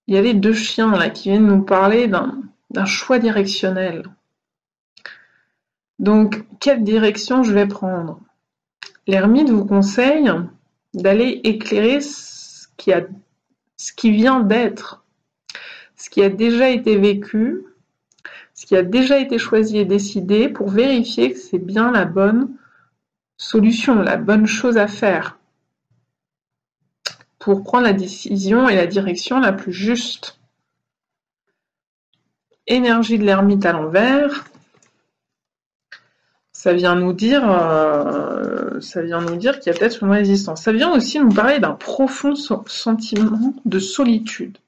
il y a les deux chiens là qui viennent nous parler d'un choix directionnel. Donc, quelle direction je vais prendre? L'ermite vous conseille d'aller éclairer ce qui vient d'être, ce qui a déjà été vécu, ce qui a déjà été choisi et décidé pour vérifier que c'est bien la bonne solution, la bonne chose à faire, pour prendre la décision et la direction la plus juste. Énergie de l'ermite à l'envers, ça vient nous dire qu'il y a peut-être une résistance. Ça vient aussi nous parler d'un profond sentiment de solitude.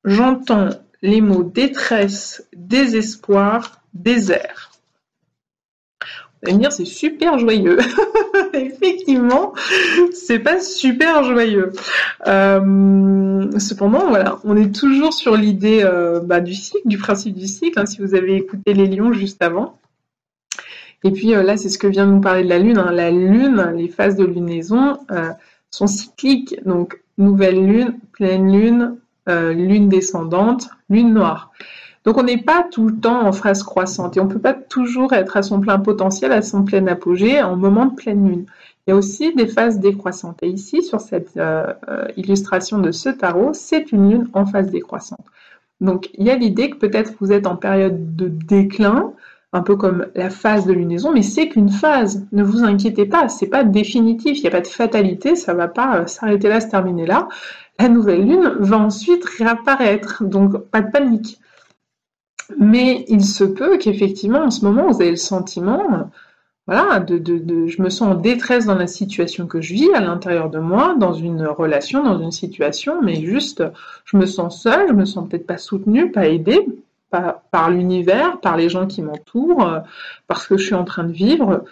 J'entends les mots détresse, désespoir, désert. Vous allez me dire, c'est super joyeux. Effectivement, c'est pas super joyeux. Cependant, voilà, on est toujours sur l'idée du cycle, du principe du cycle, si vous avez écouté les lions juste avant. Et puis là, c'est ce que vient de nous parler de la Lune. La Lune, les phases de lunaison sont cycliques. Donc, nouvelle Lune, pleine Lune, Lune descendante, Lune noire. Donc on n'est pas tout le temps en phase croissante et on ne peut pas toujours être à son plein potentiel, à son plein apogée en moment de pleine lune. Il y a aussi des phases décroissantes. Et ici, sur cette illustration de ce tarot, c'est une lune en phase décroissante. Donc, il y a l'idée que peut-être vous êtes en période de déclin, un peu comme la phase de lunaison, mais c'est qu'une phase. Ne vous inquiétez pas, c'est pas définitif, il n'y a pas de fatalité, ça va pas s'arrêter là, se terminer là. La nouvelle lune va ensuite réapparaître, donc pas de panique. Mais il se peut qu'effectivement, en ce moment, vous avez le sentiment, voilà, je me sens en détresse dans la situation que je vis à l'intérieur de moi, dans une relation, dans une situation, mais juste, je me sens seule, je me sens peut-être pas soutenue, pas aidée par l'univers, par les gens qui m'entourent, parce que je suis en train de vivre.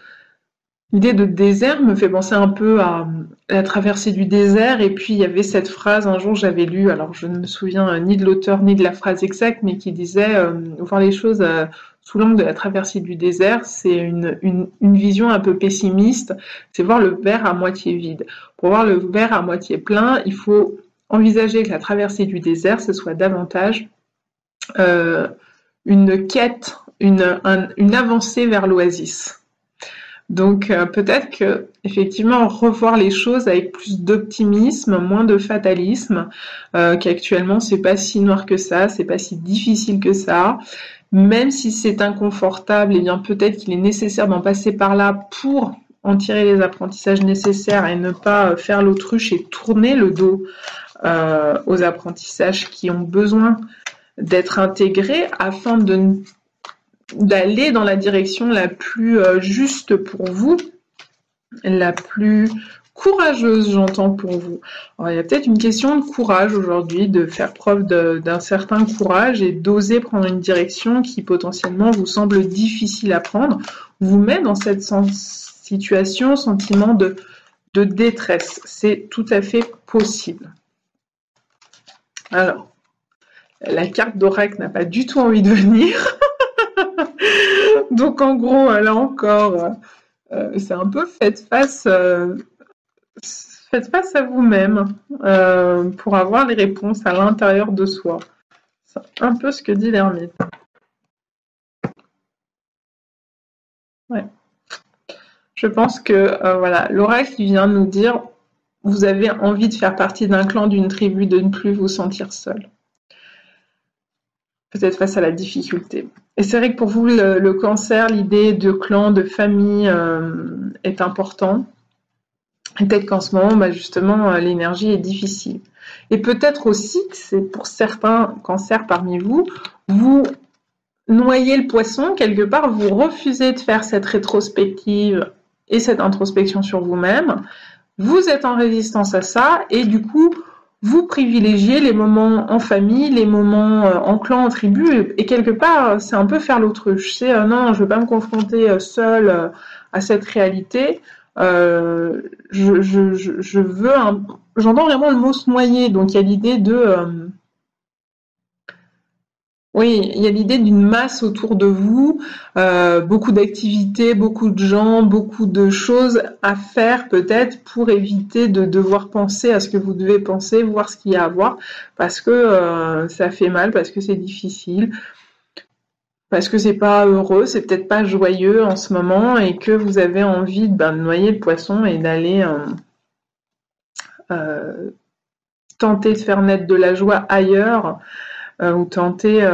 L'idée de désert me fait penser un peu à la traversée du désert, et puis il y avait cette phrase, un jour j'avais lu, alors je ne me souviens ni de l'auteur ni de la phrase exacte, mais qui disait voir les choses sous l'angle de la traversée du désert, c'est une vision un peu pessimiste, c'est voir le verre à moitié vide. Pour voir le verre à moitié plein, il faut envisager que la traversée du désert, ce soit davantage une quête, une avancée vers l'oasis. Donc peut-être que effectivement revoir les choses avec plus d'optimisme, moins de fatalisme, qu'actuellement c'est pas si noir que ça, c'est pas si difficile que ça. Même si c'est inconfortable, eh bien peut-être qu'il est nécessaire d'en passer par là pour en tirer les apprentissages nécessaires et ne pas faire l'autruche et tourner le dos aux apprentissages qui ont besoin d'être intégrés afin d'aller dans la direction la plus juste pour vous, la plus courageuse, j'entends, pour vous. Alors, il y a peut-être une question de courage aujourd'hui, de faire preuve d'un certain courage et d'oser prendre une direction qui potentiellement vous semble difficile à prendre, vous met dans cette situation, sentiment de détresse. C'est tout à fait possible. Alors, la carte d'oracle n'a pas du tout envie de venir. Donc en gros, là encore, c'est un peu faites face à vous-même pour avoir les réponses à l'intérieur de soi. C'est un peu ce que dit l'ermite. Ouais. Je pense que voilà, l'oracle vient nous dire vous avez envie de faire partie d'un clan, d'une tribu, de ne plus vous sentir seul. Peut-être face à la difficulté. Et c'est vrai que pour vous, le cancer, l'idée de clan, de famille est important. Et peut-être qu'en ce moment, justement, l'énergie est difficile. Et peut-être aussi que c'est pour certains cancers parmi vous, vous noyez le poisson, quelque part, vous refusez de faire cette rétrospective et cette introspection sur vous-même. Vous êtes en résistance à ça et du coup, vous privilégiez les moments en famille, les moments en clan, en tribu, et quelque part, c'est un peu faire l'autruche. C'est non, je ne veux pas me confronter seule à cette réalité. Je veux j'entends vraiment le mot se noyer, donc il y a l'idée de oui, il y a l'idée d'une masse autour de vous, beaucoup d'activités, beaucoup de gens, beaucoup de choses à faire peut-être pour éviter de devoir penser à ce que vous devez penser, voir ce qu'il y a à voir, parce que ça fait mal, parce que c'est difficile, parce que c'est pas heureux, c'est peut-être pas joyeux en ce moment et que vous avez envie de noyer le poisson et d'aller tenter de faire naître de la joie ailleurs ou tenter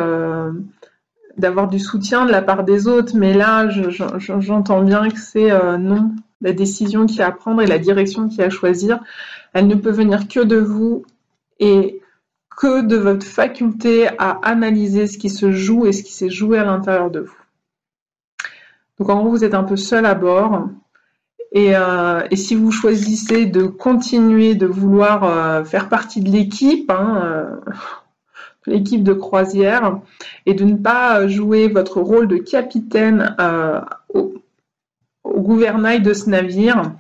d'avoir du soutien de la part des autres, mais là, j'entends bien que c'est non. La décision qu'il y a à prendre et la direction qu'il y a à choisir, elle ne peut venir que de vous et que de votre faculté à analyser ce qui se joue et ce qui s'est joué à l'intérieur de vous. Donc en gros, vous êtes un peu seul à bord. Et si vous choisissez de continuer de vouloir faire partie de l'équipe, l'équipe de croisière, et de ne pas jouer votre rôle de capitaine au gouvernail de ce navire,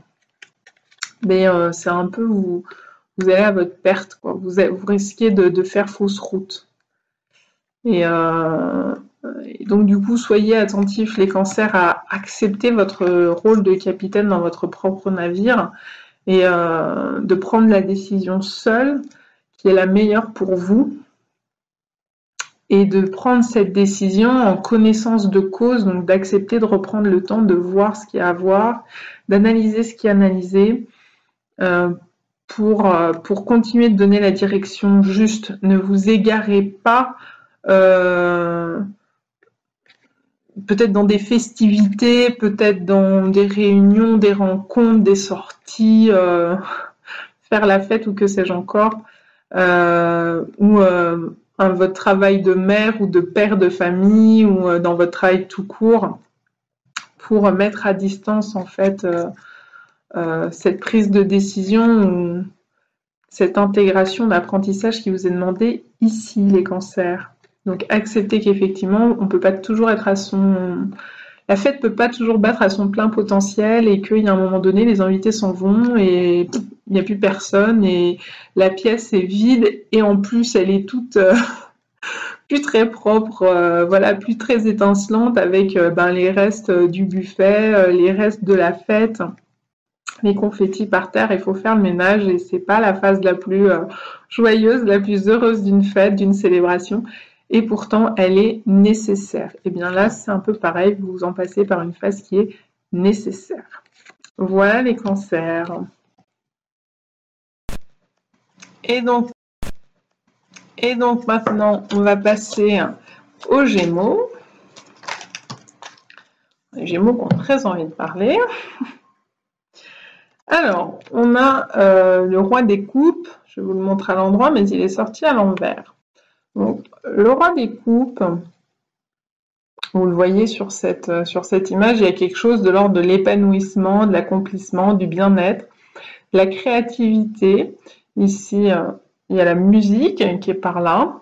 mais c'est un peu vous allez à votre perte, quoi. Vous risquez de faire fausse route. Et donc du coup, soyez attentifs les cancers à accepter votre rôle de capitaine dans votre propre navire et de prendre la décision seule qui est la meilleure pour vous et de prendre cette décision en connaissance de cause, donc d'accepter de reprendre le temps de voir ce qu'il y a à voir, d'analyser ce qui est analysé pour continuer de donner la direction juste. Ne vous égarez pas peut-être dans des festivités, peut-être dans des réunions, des rencontres, des sorties, faire la fête ou que sais-je encore, ou votre travail de mère ou de père de famille ou dans votre travail tout court pour mettre à distance en fait cette prise de décision ou cette intégration d'apprentissage qui vous est demandée ici, les cancers. Donc accepter qu'effectivement, on peut pas toujours être à son... La fête peut pas toujours battre à son plein potentiel et qu'il y a un moment donné, les invités s'en vont et il n'y a plus personne et la pièce est vide et en plus elle est toute plus très propre, voilà, plus très étincelante avec les restes du buffet, les restes de la fête, les confettis par terre. Il faut faire le ménage et c'est pas la phase la plus joyeuse, la plus heureuse d'une fête, d'une célébration. Et pourtant, elle est nécessaire. Et bien là, c'est un peu pareil, vous en passez par une phase qui est nécessaire. Voilà les cancers. Et donc maintenant, on va passer aux Gémeaux. Les Gémeaux qui ont très envie de parler. Alors, on a le roi des coupes. Je vous le montre à l'endroit, mais il est sorti à l'envers. Donc, le roi des coupes, vous le voyez sur cette image, il y a quelque chose de l'ordre de l'épanouissement, de l'accomplissement, du bien-être, la créativité. Ici, il y a la musique qui est par là,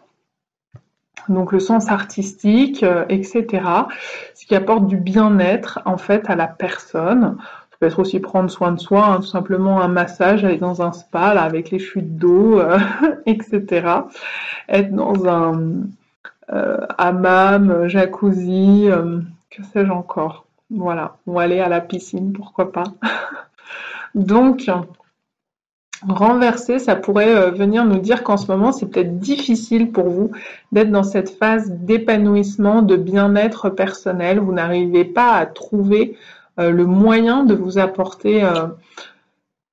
donc le sens artistique, etc. Ce qui apporte du bien-être en fait à la personne. Ça peut être aussi prendre soin de soi, hein, tout simplement un massage, aller dans un spa là, avec les chutes d'eau, etc. Être dans un hammam, jacuzzi, que sais-je encore. Voilà, ou aller à la piscine, pourquoi pas. Donc, renverser, ça pourrait venir nous dire qu'en ce moment, c'est peut-être difficile pour vous d'être dans cette phase d'épanouissement, de bien-être personnel. Vous n'arrivez pas à trouver le moyen de vous apporter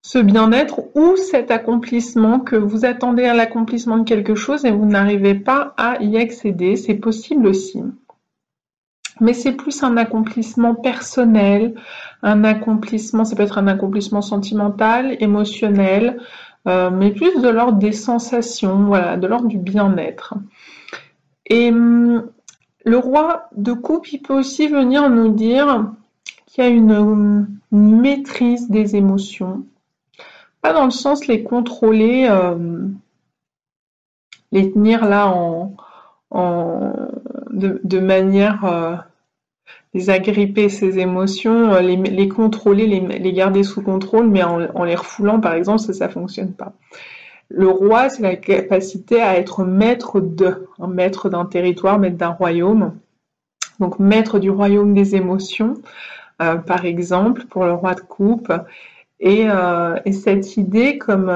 ce bien-être ou cet accomplissement, que vous attendez à l'accomplissement de quelque chose et vous n'arrivez pas à y accéder. C'est possible aussi. Mais c'est plus un accomplissement personnel, un accomplissement, ça peut être un accomplissement sentimental, émotionnel, mais plus de l'ordre des sensations, voilà, de l'ordre du bien-être. Et le roi de coupe, il peut aussi venir nous dire qu'il y a une maîtrise des émotions, pas dans le sens les contrôler, les tenir là de manière les agripper, ces émotions, les contrôler, les garder sous contrôle, mais en les refoulant, par exemple, ça fonctionne pas. Le roi, c'est la capacité à être maître d'un territoire, maître d'un royaume. Donc, maître du royaume des émotions, par exemple, pour le roi de coupe. Et cette idée, comme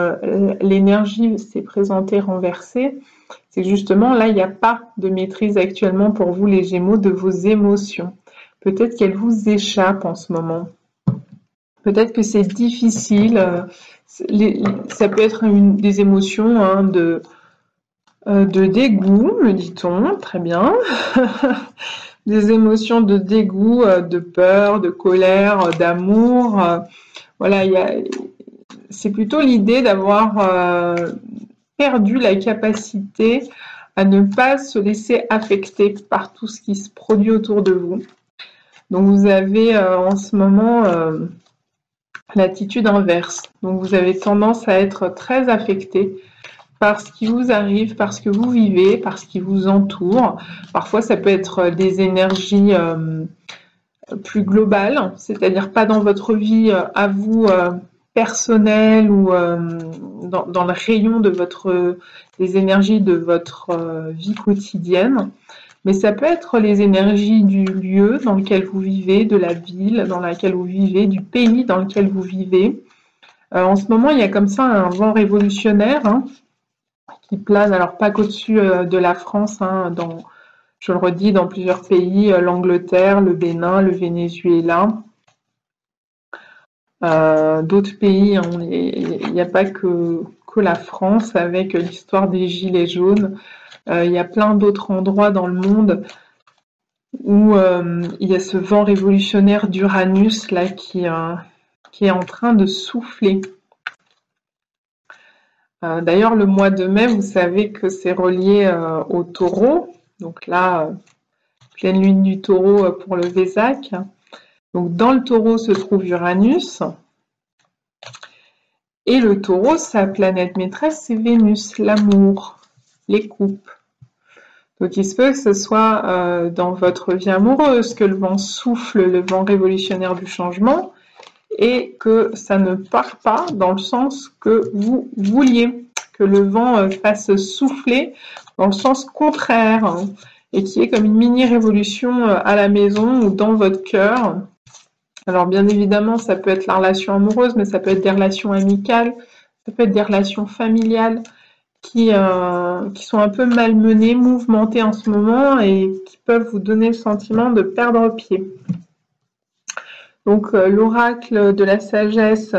l'énergie s'est présentée renversée, c'est justement là, il n'y a pas de maîtrise actuellement pour vous, les Gémeaux, de vos émotions. Peut-être qu'elles vous échappent en ce moment. Peut-être que c'est difficile. Ça peut être des émotions hein, de dégoût, me dit-on, très bien. Des émotions de dégoût, de peur, de colère, d'amour. Voilà, c'est plutôt l'idée d'avoir perdu la capacité à ne pas se laisser affecter par tout ce qui se produit autour de vous. Donc vous avez en ce moment l'attitude inverse. Donc vous avez tendance à être très affecté par ce qui vous arrive, par ce que vous vivez, par ce qui vous entoure. Parfois ça peut être des énergies plus globales, c'est-à-dire pas dans votre vie à vous personnelle ou dans le rayon de des énergies de votre vie quotidienne. Mais ça peut être les énergies du lieu dans lequel vous vivez, de la ville dans laquelle vous vivez, du pays dans lequel vous vivez. En ce moment, il y a comme ça un vent révolutionnaire hein, qui plane, alors pas qu'au-dessus de la France, hein, je le redis, dans plusieurs pays, l'Angleterre, le Bénin, le Venezuela, d'autres pays, hein, il n'y a pas que que la France avec l'histoire des Gilets jaunes. Il y a plein d'autres endroits dans le monde où il y a ce vent révolutionnaire d'Uranus là qui est en train de souffler. D'ailleurs, le mois de mai, vous savez que c'est relié au taureau. Donc là, pleine lune du taureau pour le Vésac. Donc dans le taureau se trouve Uranus. Et le taureau, sa planète maîtresse, c'est Vénus, l'amour, les coupes. Donc il se peut que ce soit dans votre vie amoureuse que le vent souffle, le vent révolutionnaire du changement, et que ça ne part pas dans le sens que vous vouliez, que le vent fasse souffler dans le sens contraire, hein, et qui est comme une mini-révolution à la maison ou dans votre cœur. Alors bien évidemment, ça peut être la relation amoureuse, mais ça peut être des relations amicales, ça peut être des relations familiales qui sont un peu malmenées, mouvementées en ce moment et qui peuvent vous donner le sentiment de perdre pied. Donc l'oracle de la sagesse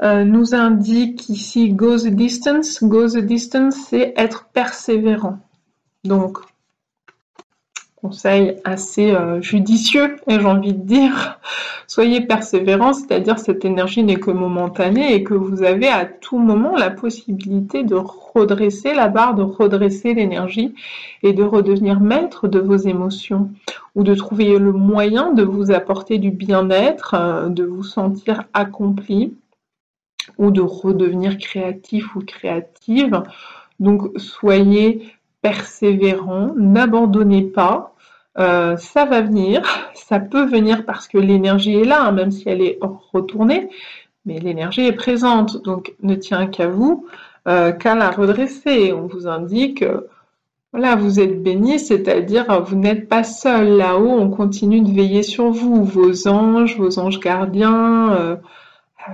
nous indique ici « go the distance ». Go the distance, c'est être persévérant. Donc, conseil assez judicieux, j'ai envie de dire. Soyez persévérant, c'est-à-dire cette énergie n'est que momentanée et que vous avez à tout moment la possibilité de redresser la barre, de redresser l'énergie et de redevenir maître de vos émotions ou de trouver le moyen de vous apporter du bien-être, de vous sentir accompli ou de redevenir créatif ou créative. Donc soyez persévérant, n'abandonnez pas. Ça va venir, ça peut venir parce que l'énergie est là, hein, même si elle est retournée, mais l'énergie est présente, donc ne tient qu'à vous, qu'à la redresser. On vous indique, voilà, vous êtes béni, c'est-à-dire vous n'êtes pas seul là-haut, on continue de veiller sur vous, vos anges gardiens,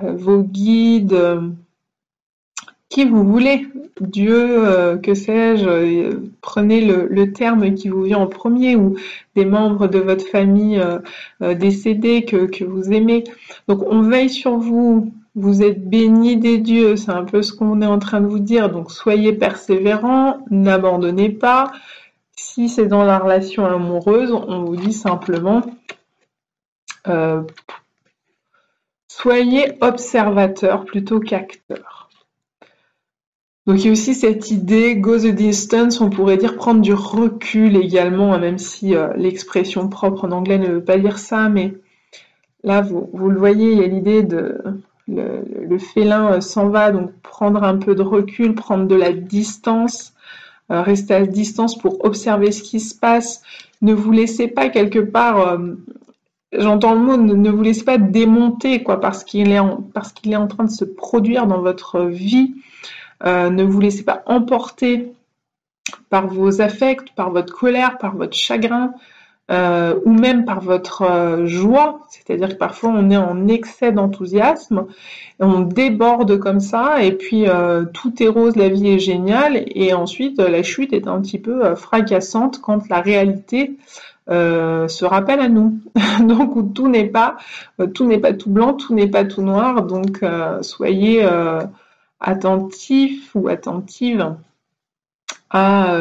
vos guides, qui vous voulez, Dieu, que sais-je, prenez le terme qui vous vient en premier, ou des membres de votre famille décédés que vous aimez. Donc on veille sur vous, vous êtes bénis des dieux, c'est un peu ce qu'on est en train de vous dire, donc soyez persévérants, n'abandonnez pas. Si c'est dans la relation amoureuse, on vous dit simplement soyez observateur plutôt qu'acteur. Donc il y a aussi cette idée, go the distance, on pourrait dire prendre du recul également, même si l'expression propre en anglais ne veut pas dire ça, mais là vous le voyez, il y a l'idée de le félin s'en va, donc prendre un peu de recul, prendre de la distance, rester à distance pour observer ce qui se passe, ne vous laissez pas quelque part, j'entends le mot, ne vous laissez pas démonter, quoi, parce qu'il est en train de se produire dans votre vie. Ne vous laissez pas emporter par vos affects, par votre colère, par votre chagrin, ou même par votre joie. C'est-à-dire que parfois on est en excès d'enthousiasme, on déborde comme ça, et puis tout est rose, la vie est géniale, et ensuite la chute est un petit peu fracassante quand la réalité se rappelle à nous. Donc où tout n'est pas tout blanc, tout n'est pas tout noir. Donc soyez attentif ou attentive à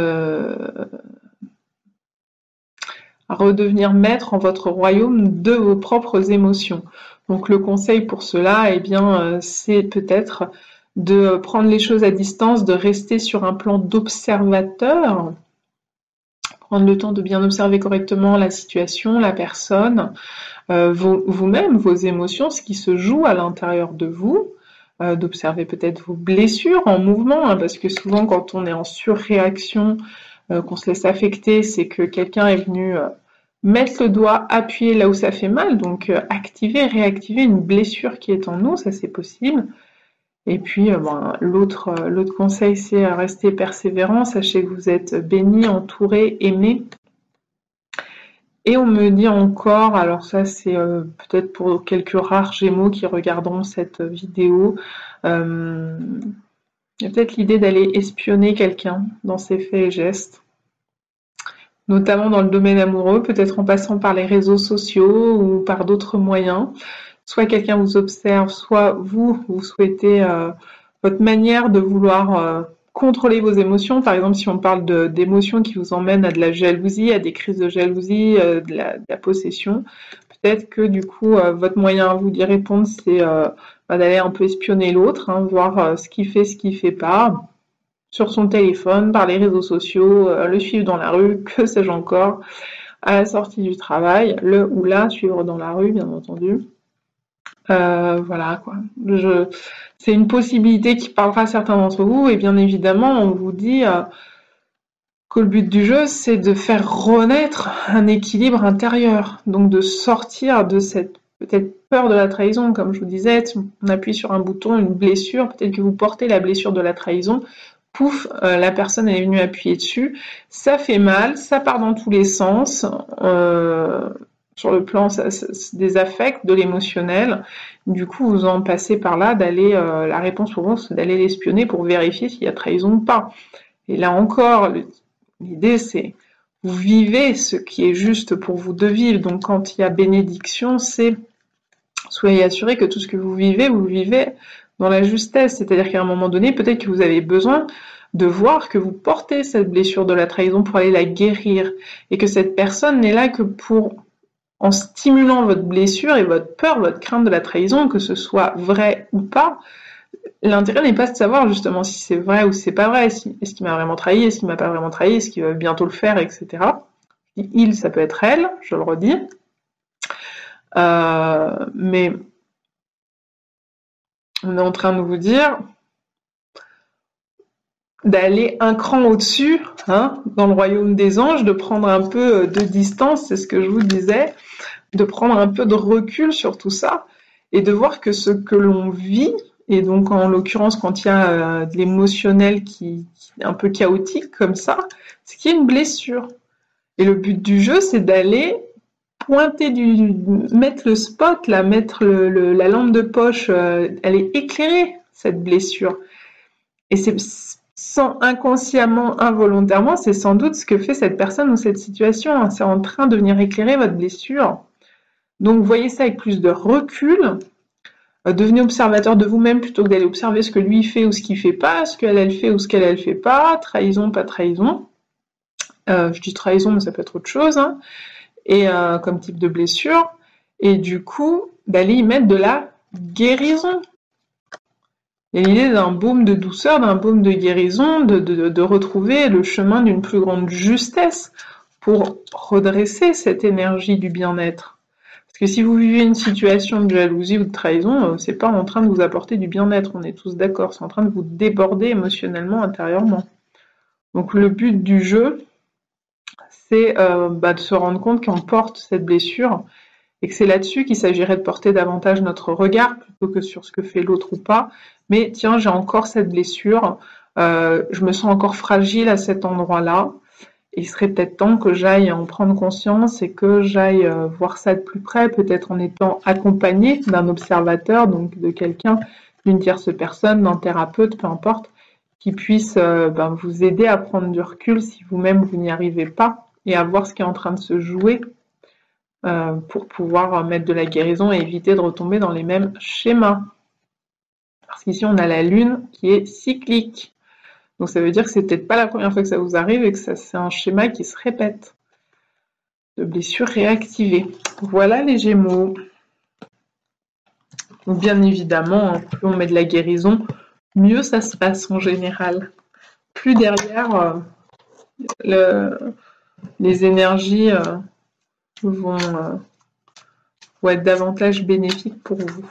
redevenir maître en votre royaume de vos propres émotions. Donc le conseil pour cela, eh bien, c'est peut-être de prendre les choses à distance, de rester sur un plan d'observateur, prendre le temps de bien observer correctement la situation, la personne, vous-même, vos émotions, ce qui se joue à l'intérieur de vous, d'observer peut-être vos blessures en mouvement, hein, parce que souvent quand on est en surréaction, qu'on se laisse affecter, c'est que quelqu'un est venu mettre le doigt, appuyer là où ça fait mal, donc activer, réactiver une blessure qui est en nous, ça c'est possible. Et puis l'autre conseil, c'est rester persévérant, sachez que vous êtes béni, entouré, aimé. Et on me dit encore, alors ça c'est peut-être pour quelques rares Gémeaux qui regarderont cette vidéo, il y a peut-être l'idée d'aller espionner quelqu'un dans ses faits et gestes, notamment dans le domaine amoureux, peut-être en passant par les réseaux sociaux ou par d'autres moyens. Soit quelqu'un vous observe, soit vous souhaitez votre manière de vouloir contrôler vos émotions. Par exemple, si on parle d'émotions qui vous emmènent à de la jalousie, à des crises de jalousie, de la possession, peut-être que du coup, votre moyen à vous d'y répondre, c'est d'aller un peu espionner l'autre, hein, voir ce qu'il fait pas, sur son téléphone, par les réseaux sociaux, le suivre dans la rue, que sais-je encore, à la sortie du travail, le ou la suivre dans la rue, bien entendu. Voilà quoi. C'est une possibilité qui parlera à certains d'entre vous, et bien évidemment, on vous dit que le but du jeu, c'est de faire renaître un équilibre intérieur, donc de sortir de cette peut-être peur de la trahison, comme je vous disais, on appuie sur un bouton, une blessure, peut-être que vous portez la blessure de la trahison, pouf, la personne est venue appuyer dessus, ça fait mal, ça part dans tous les sens, sur le plan des affects, de l'émotionnel. Du coup, vous en passez par là d'aller, la réponse pour vous, c'est d'aller l'espionner pour vérifier s'il y a trahison ou pas. Et là encore, l'idée c'est, vous vivez ce qui est juste pour vous de vivre. Donc quand il y a bénédiction, c'est, soyez assurés que tout ce que vous vivez dans la justesse. C'est-à-dire qu'à un moment donné, peut-être que vous avez besoin de voir que vous portez cette blessure de la trahison pour aller la guérir. Et que cette personne n'est là que pour, en stimulant votre blessure et votre peur, votre crainte de la trahison, que ce soit vrai ou pas, l'intérêt n'est pas de savoir justement si c'est vrai ou si c'est pas vrai, est-ce qu'il m'a vraiment trahi, est-ce qu'il m'a pas vraiment trahi, est-ce qu'il va bientôt le faire, etc. Il, ça peut être elle, je le redis. Mais on est en train de vous dire d'aller un cran au-dessus, hein, dans le royaume des anges, de prendre un peu de distance, c'est ce que je vous disais, de prendre un peu de recul sur tout ça, et de voir que ce que l'on vit, et donc en l'occurrence quand il y a de l'émotionnel qui est un peu chaotique comme ça, c'est qu'il y a une blessure. Et le but du jeu, c'est d'aller pointer mettre le spot, là, mettre la lampe de poche, aller éclairer cette blessure. Et c'est sans inconsciemment, involontairement, c'est sans doute ce que fait cette personne ou cette situation. C'est en train de venir éclairer votre blessure. Donc voyez ça avec plus de recul. Devenez observateur de vous-même plutôt que d'aller observer ce que lui fait ou ce qu'il fait pas, ce qu'elle elle fait ou ce qu'elle elle fait pas, trahison, pas trahison. Je dis trahison, mais ça peut être autre chose, hein. Et comme type de blessure. Et du coup, d'aller y mettre de la guérison. Il y a l'idée d'un baume de douceur, d'un baume de guérison, de retrouver le chemin d'une plus grande justesse pour redresser cette énergie du bien-être. Parce que si vous vivez une situation de jalousie ou de trahison, c'est pas en train de vous apporter du bien-être, on est tous d'accord, c'est en train de vous déborder émotionnellement, intérieurement. Donc le but du jeu, c'est de se rendre compte qu'on porte cette blessure et que c'est là-dessus qu'il s'agirait de porter davantage notre regard plutôt que sur ce que fait l'autre ou pas. Mais tiens, j'ai encore cette blessure, je me sens encore fragile à cet endroit-là. Il serait peut-être temps que j'aille en prendre conscience et que j'aille voir ça de plus près, peut-être en étant accompagnée d'un observateur, donc de quelqu'un, d'une tierce personne, d'un thérapeute, peu importe, qui puisse vous aider à prendre du recul si vous-même vous n'y arrivez pas et à voir ce qui est en train de se jouer pour pouvoir mettre de la guérison et éviter de retomber dans les mêmes schémas. Parce qu'ici, on a la lune qui est cyclique. Donc ça veut dire que c'est peut-être pas la première fois que ça vous arrive et que c'est un schéma qui se répète. De blessures réactivées. Voilà les Gémeaux. Donc bien évidemment, plus on met de la guérison, mieux ça se passe en général. Plus derrière, les énergies vont être davantage bénéfiques pour vous.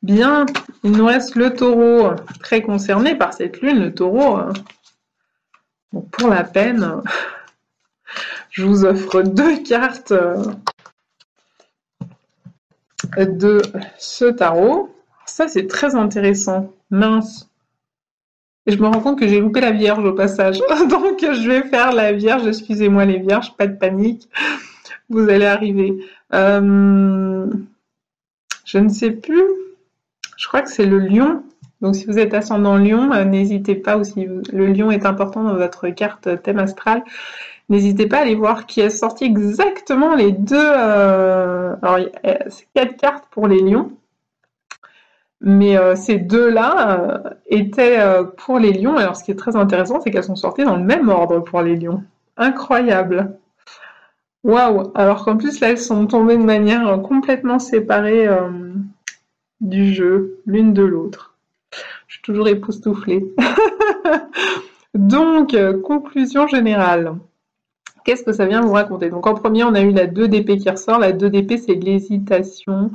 Bien, il nous reste le taureau, très concerné par cette lune, le taureau. Donc pour la peine, je vous offre 2 cartes de ce tarot. Ça, c'est très intéressant. Mince. Et je me rends compte que j'ai loupé la Vierge au passage. Donc je vais faire la Vierge, excusez-moi les Vierges, pas de panique. Vous allez arriver. Je ne sais plus. Je crois que c'est le lion. Donc si vous êtes ascendant lion, n'hésitez pas, ou si le lion est important dans votre carte thème astral, n'hésitez pas à aller voir qui a sorti exactement les deux. Alors c'est 4 cartes pour les lions. Mais ces deux-là étaient pour les lions. Alors, ce qui est très intéressant, c'est qu'elles sont sorties dans le même ordre pour les lions. Incroyable. Waouh! Alors qu'en plus, là, elles sont tombées de manière complètement séparée du jeu, l'une de l'autre. Je suis toujours époustouflée. Donc, conclusion générale. Qu'est-ce que ça vient vous raconter? Donc, en premier, on a eu la 2 d'épée qui ressort. La 2 d'épée, c'est de l'hésitation,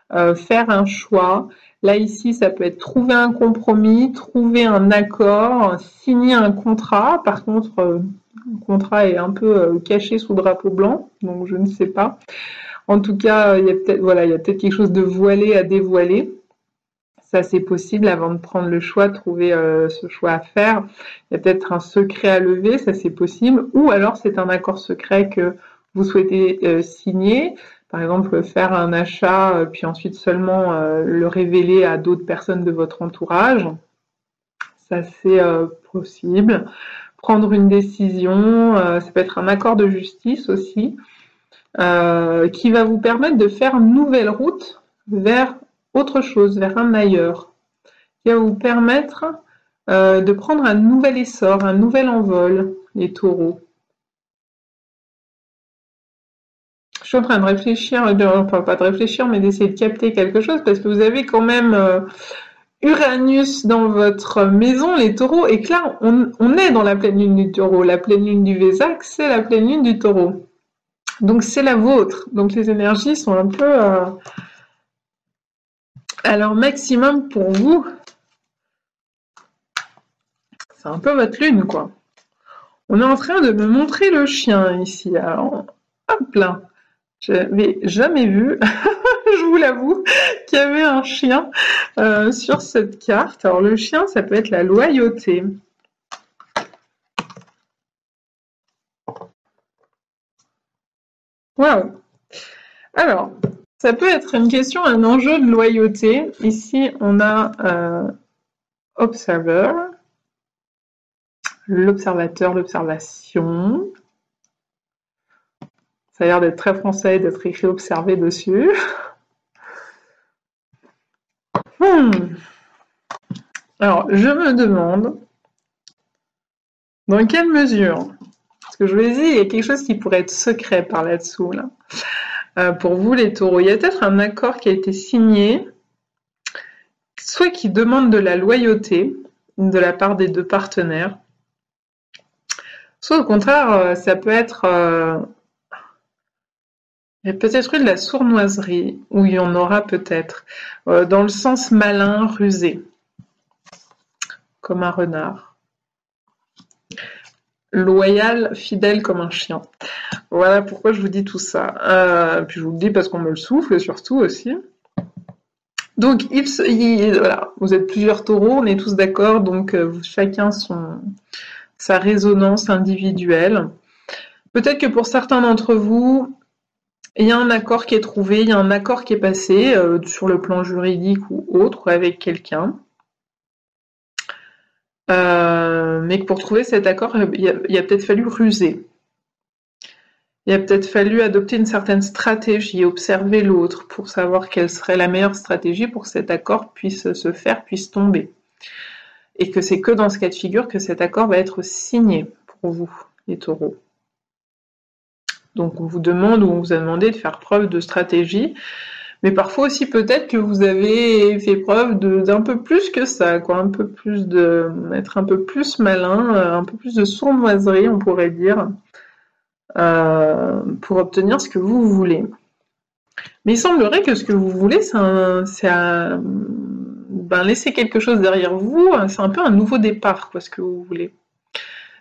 faire un choix. Là, ici, ça peut être trouver un compromis, trouver un accord, signer un contrat. Par contre, le contrat est un peu caché sous drapeau blanc, donc je ne sais pas. En tout cas, il y a peut-être voilà, il y a peut-être quelque chose de voilé à dévoiler. Ça, c'est possible avant de prendre le choix, de trouver ce choix à faire. Il y a peut-être un secret à lever, ça c'est possible. Ou alors c'est un accord secret que vous souhaitez signer. Par exemple, faire un achat, puis ensuite seulement le révéler à d'autres personnes de votre entourage. Ça c'est possible. Prendre une décision, ça peut être un accord de justice aussi, qui va vous permettre de faire une nouvelle route vers autre chose, vers un ailleurs, qui va vous permettre de prendre un nouvel essor, un nouvel envol, les taureaux. Je suis en train de réfléchir, enfin pas de réfléchir, mais d'essayer de capter quelque chose, parce que vous avez quand même Uranus dans votre maison, les taureaux, et que là, on est dans la pleine lune du taureau. La pleine lune du Vésac, c'est la pleine lune du taureau. Donc c'est la vôtre. Donc les énergies sont un peu à leur maximum pour vous. C'est un peu votre lune, quoi. On est en train de me montrer le chien ici. Alors, hop là. Je n'avais jamais vu, je vous l'avoue, qu'il y avait un chien sur cette carte. Alors le chien, ça peut être la loyauté. Waouh! Alors, ça peut être une question, un enjeu de loyauté. Ici, on a Observer, l'observateur, l'observation. Ça a l'air d'être très français, d'être écrit observer dessus. Alors, je me demande dans quelle mesure, parce que je vous ai dit, il y a quelque chose qui pourrait être secret par là-dessous, là. Pour vous, les taureaux, il y a peut-être un accord qui a été signé, soit qui demande de la loyauté de la part des deux partenaires, soit au contraire, ça peut être... il y a peut-être eu de la sournoiserie, ou il y en aura peut-être, dans le sens malin, rusé, comme un renard. Loyal, fidèle comme un chien. Voilà pourquoi je vous dis tout ça. Puis je vous le dis parce qu'on me le souffle surtout aussi. Donc voilà, vous êtes plusieurs taureaux, on est tous d'accord, donc chacun sa résonance individuelle. Peut-être que pour certains d'entre vous, il y a un accord qui est trouvé, il y a un accord qui est passé sur le plan juridique ou autre avec quelqu'un. Mais que pour trouver cet accord, il a peut-être fallu ruser. Il a peut-être fallu adopter une certaine stratégie, observer l'autre pour savoir quelle serait la meilleure stratégie pour que cet accord puisse se faire, puisse tomber. Et que c'est que dans ce cas de figure que cet accord va être signé pour vous, les taureaux. Donc on vous demande ou on vous a demandé de faire preuve de stratégie, mais parfois aussi peut-être que vous avez fait preuve d'un peu plus que ça, quoi, un peu plus être un peu plus malin, un peu plus de sournoiserie, on pourrait dire, pour obtenir ce que vous voulez. Mais il semblerait que ce que vous voulez, c'est laisser quelque chose derrière vous, c'est un peu un nouveau départ, quoi, ce que vous voulez.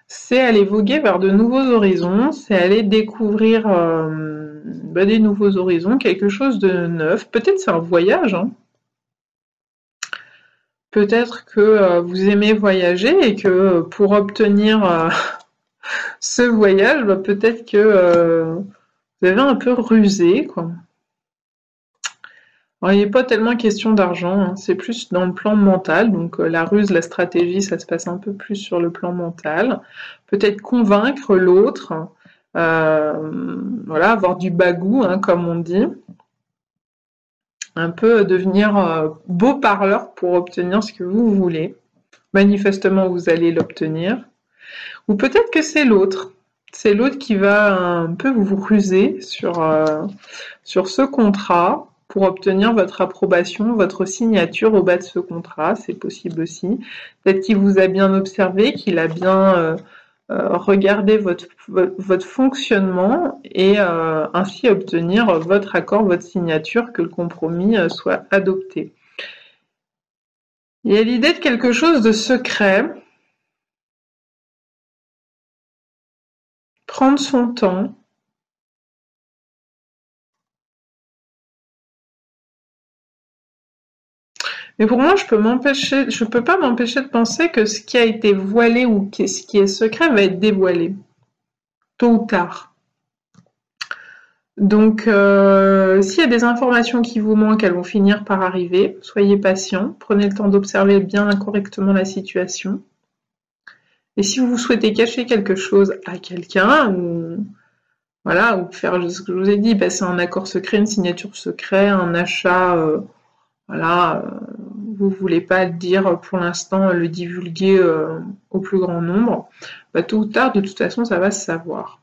C'est aller voguer vers de nouveaux horizons, c'est aller découvrir des nouveaux horizons, quelque chose de neuf. Peut-être c'est un voyage, hein. Peut-être que vous aimez voyager et que pour obtenir ce voyage, peut-être que vous avez un peu rusé, quoi. Alors, il n'est pas tellement question d'argent, hein, c'est plus dans le plan mental, donc la ruse, la stratégie, ça se passe un peu plus sur le plan mental. Peut-être convaincre l'autre, voilà, avoir du bagou, hein, comme on dit. un peu devenir beau parleur pour obtenir ce que vous voulez. Manifestement, vous allez l'obtenir. Ou peut-être que c'est l'autre. C'est l'autre qui va un peu vous ruser sur ce contrat pour obtenir votre approbation, votre signature au bas de ce contrat. C'est possible aussi. Peut-être qu'il vous a bien observé, qu'il a bien regardé votre fonctionnement et ainsi obtenir votre accord, votre signature, que le compromis soit adopté. Il y a l'idée de quelque chose de secret. Prendre son temps. Mais pour moi, je peux pas m'empêcher de penser que ce qui a été voilé ou ce qui est secret va être dévoilé, tôt ou tard. Donc, s'il y a des informations qui vous manquent, elles vont finir par arriver. Soyez patient, prenez le temps d'observer bien correctement la situation. Et si vous souhaitez cacher quelque chose à quelqu'un, ou voilà, ou faire ce que je vous ai dit, passer un accord secret, une signature secret, un achat, voilà, vous voulez pas le dire pour l'instant, le divulguer au plus grand nombre, bah, tôt ou tard, de toute façon, ça va se savoir.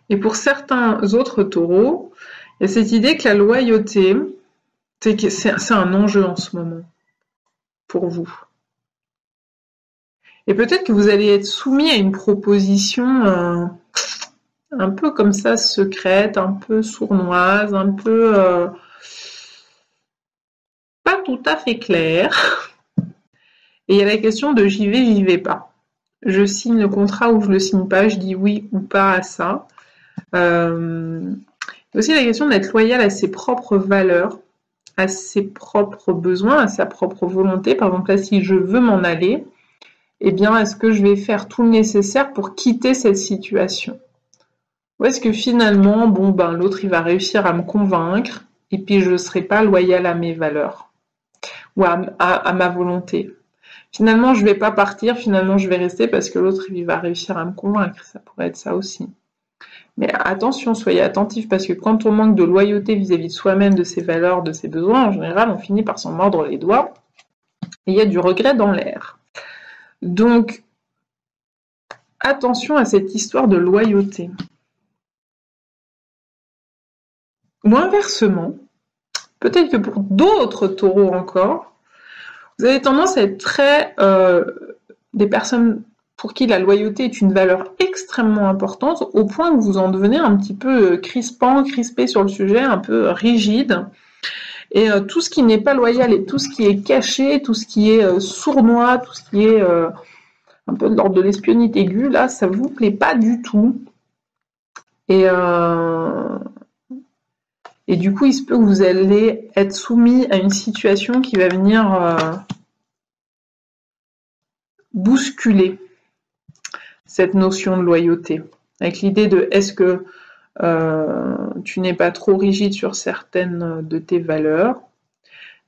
Et pour certains autres taureaux, il y a cette idée que la loyauté, c'est un enjeu en ce moment pour vous. Et peut-être que vous allez être soumis à une proposition un peu comme ça, secrète, un peu sournoise, un peu pas tout à fait claire. Et il y a la question de j'y vais pas. Je signe le contrat ou je le signe pas, je dis oui ou pas à ça. Il y a aussi la question d'être loyal à ses propres valeurs, à ses propres besoins, à sa propre volonté. Par exemple, là, si je veux m'en aller, eh bien, est-ce que je vais faire tout le nécessaire pour quitter cette situation? Ou est-ce que finalement, bon, ben, l'autre, il va réussir à me convaincre et puis je ne serai pas loyal à mes valeurs ou à ma volonté? Finalement, je ne vais pas partir, finalement, je vais rester parce que l'autre, il va réussir à me convaincre. Ça pourrait être ça aussi. Mais attention, soyez attentifs, parce que quand on manque de loyauté vis-à-vis de soi-même, de ses valeurs, de ses besoins, en général, on finit par s'en mordre les doigts. Et il y a du regret dans l'air. Donc, attention à cette histoire de loyauté. Ou inversement, peut-être que pour d'autres taureaux encore, vous avez tendance à être des personnes pour qui la loyauté est une valeur extrêmement importante, au point que vous en devenez un petit peu crispé sur le sujet, un peu rigide. Et tout ce qui n'est pas loyal et tout ce qui est caché, tout ce qui est sournois, tout ce qui est un peu de l'ordre de l'espionnite aiguë, là, ça vous plaît pas du tout. Et du coup, il se peut que vous allez être soumis à une situation qui va venir bousculer cette notion de loyauté, avec l'idée de est-ce que tu n'es pas trop rigide sur certaines de tes valeurs?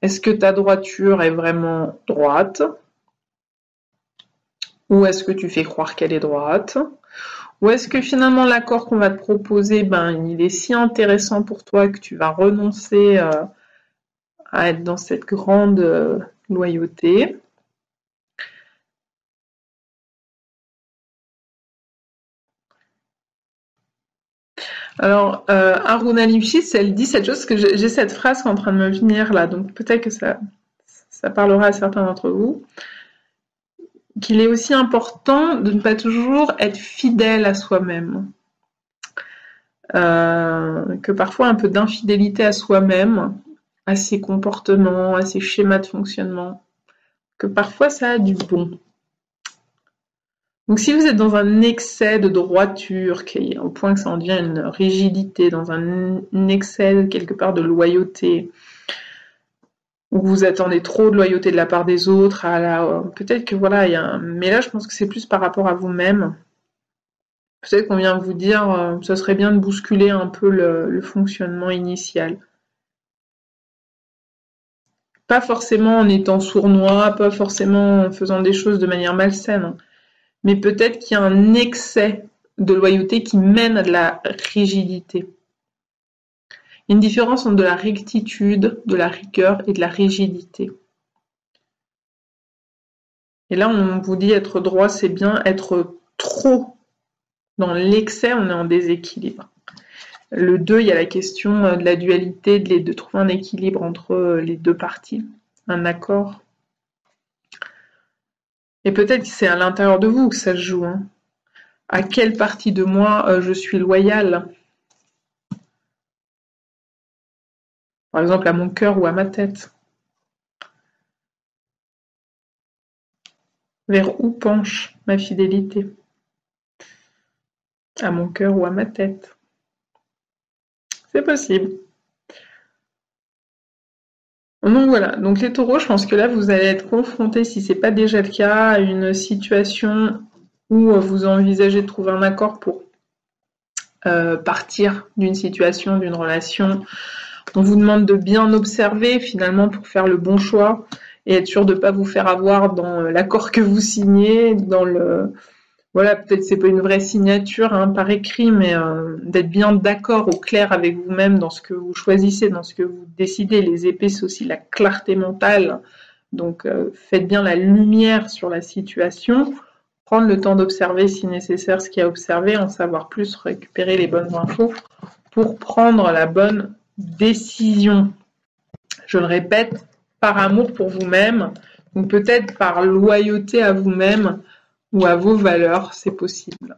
Est-ce que ta droiture est vraiment droite? Ou est-ce que tu fais croire qu'elle est droite? Ou est-ce que finalement l'accord qu'on va te proposer, ben, il est si intéressant pour toi que tu vas renoncer à être dans cette grande loyauté? Alors, Aruna Lipschitz, elle dit cette chose, que j'ai cette phrase qui est en train de me venir là, donc peut-être que ça parlera à certains d'entre vous, qu'il est aussi important de ne pas toujours être fidèle à soi-même. Que parfois un peu d'infidélité à soi-même, à ses comportements, à ses schémas de fonctionnement, que parfois ça a du bon. Donc si vous êtes dans un excès de droiture, au point que ça en devient une rigidité, dans un excès quelque part de loyauté, ou vous attendez trop de loyauté de la part des autres, peut-être que voilà, mais là je pense que c'est plus par rapport à vous-même. Peut-être qu'on vient vous dire, ce serait bien de bousculer un peu le fonctionnement initial. Pas forcément en étant sournois, pas forcément en faisant des choses de manière malsaine, mais peut-être qu'il y a un excès de loyauté qui mène à de la rigidité. Il y a une différence entre de la rectitude, de la rigueur et de la rigidité. Et là, on vous dit être droit, c'est bien. Être trop dans l'excès, on est en déséquilibre. Le 2, il y a la question de la dualité, de trouver un équilibre entre les deux parties, un accord. Et peut-être que c'est à l'intérieur de vous que ça se joue. Hein. À quelle partie de moi je suis loyale? Par exemple, à mon cœur ou à ma tête. Vers où penche ma fidélité? À mon cœur ou à ma tête? C'est possible. Donc voilà, donc les taureaux, je pense que là vous allez être confrontés, si c'est pas déjà le cas, à une situation où vous envisagez de trouver un accord pour partir d'une situation, d'une relation. On vous demande de bien observer finalement pour faire le bon choix et être sûr de ne pas vous faire avoir dans l'accord que vous signez, dans le... Voilà, peut-être c'est pas une vraie signature hein, par écrit, mais d'être bien d'accord, au clair avec vous-même dans ce que vous choisissez, dans ce que vous décidez. Les épées, c'est aussi la clarté mentale. Donc faites bien la lumière sur la situation. Prendre le temps d'observer si nécessaire ce qu'il y a à observer, en savoir plus, récupérer les bonnes infos pour prendre la bonne décision. Je le répète, par amour pour vous-même, ou peut-être par loyauté à vous-même ou à vos valeurs, c'est possible.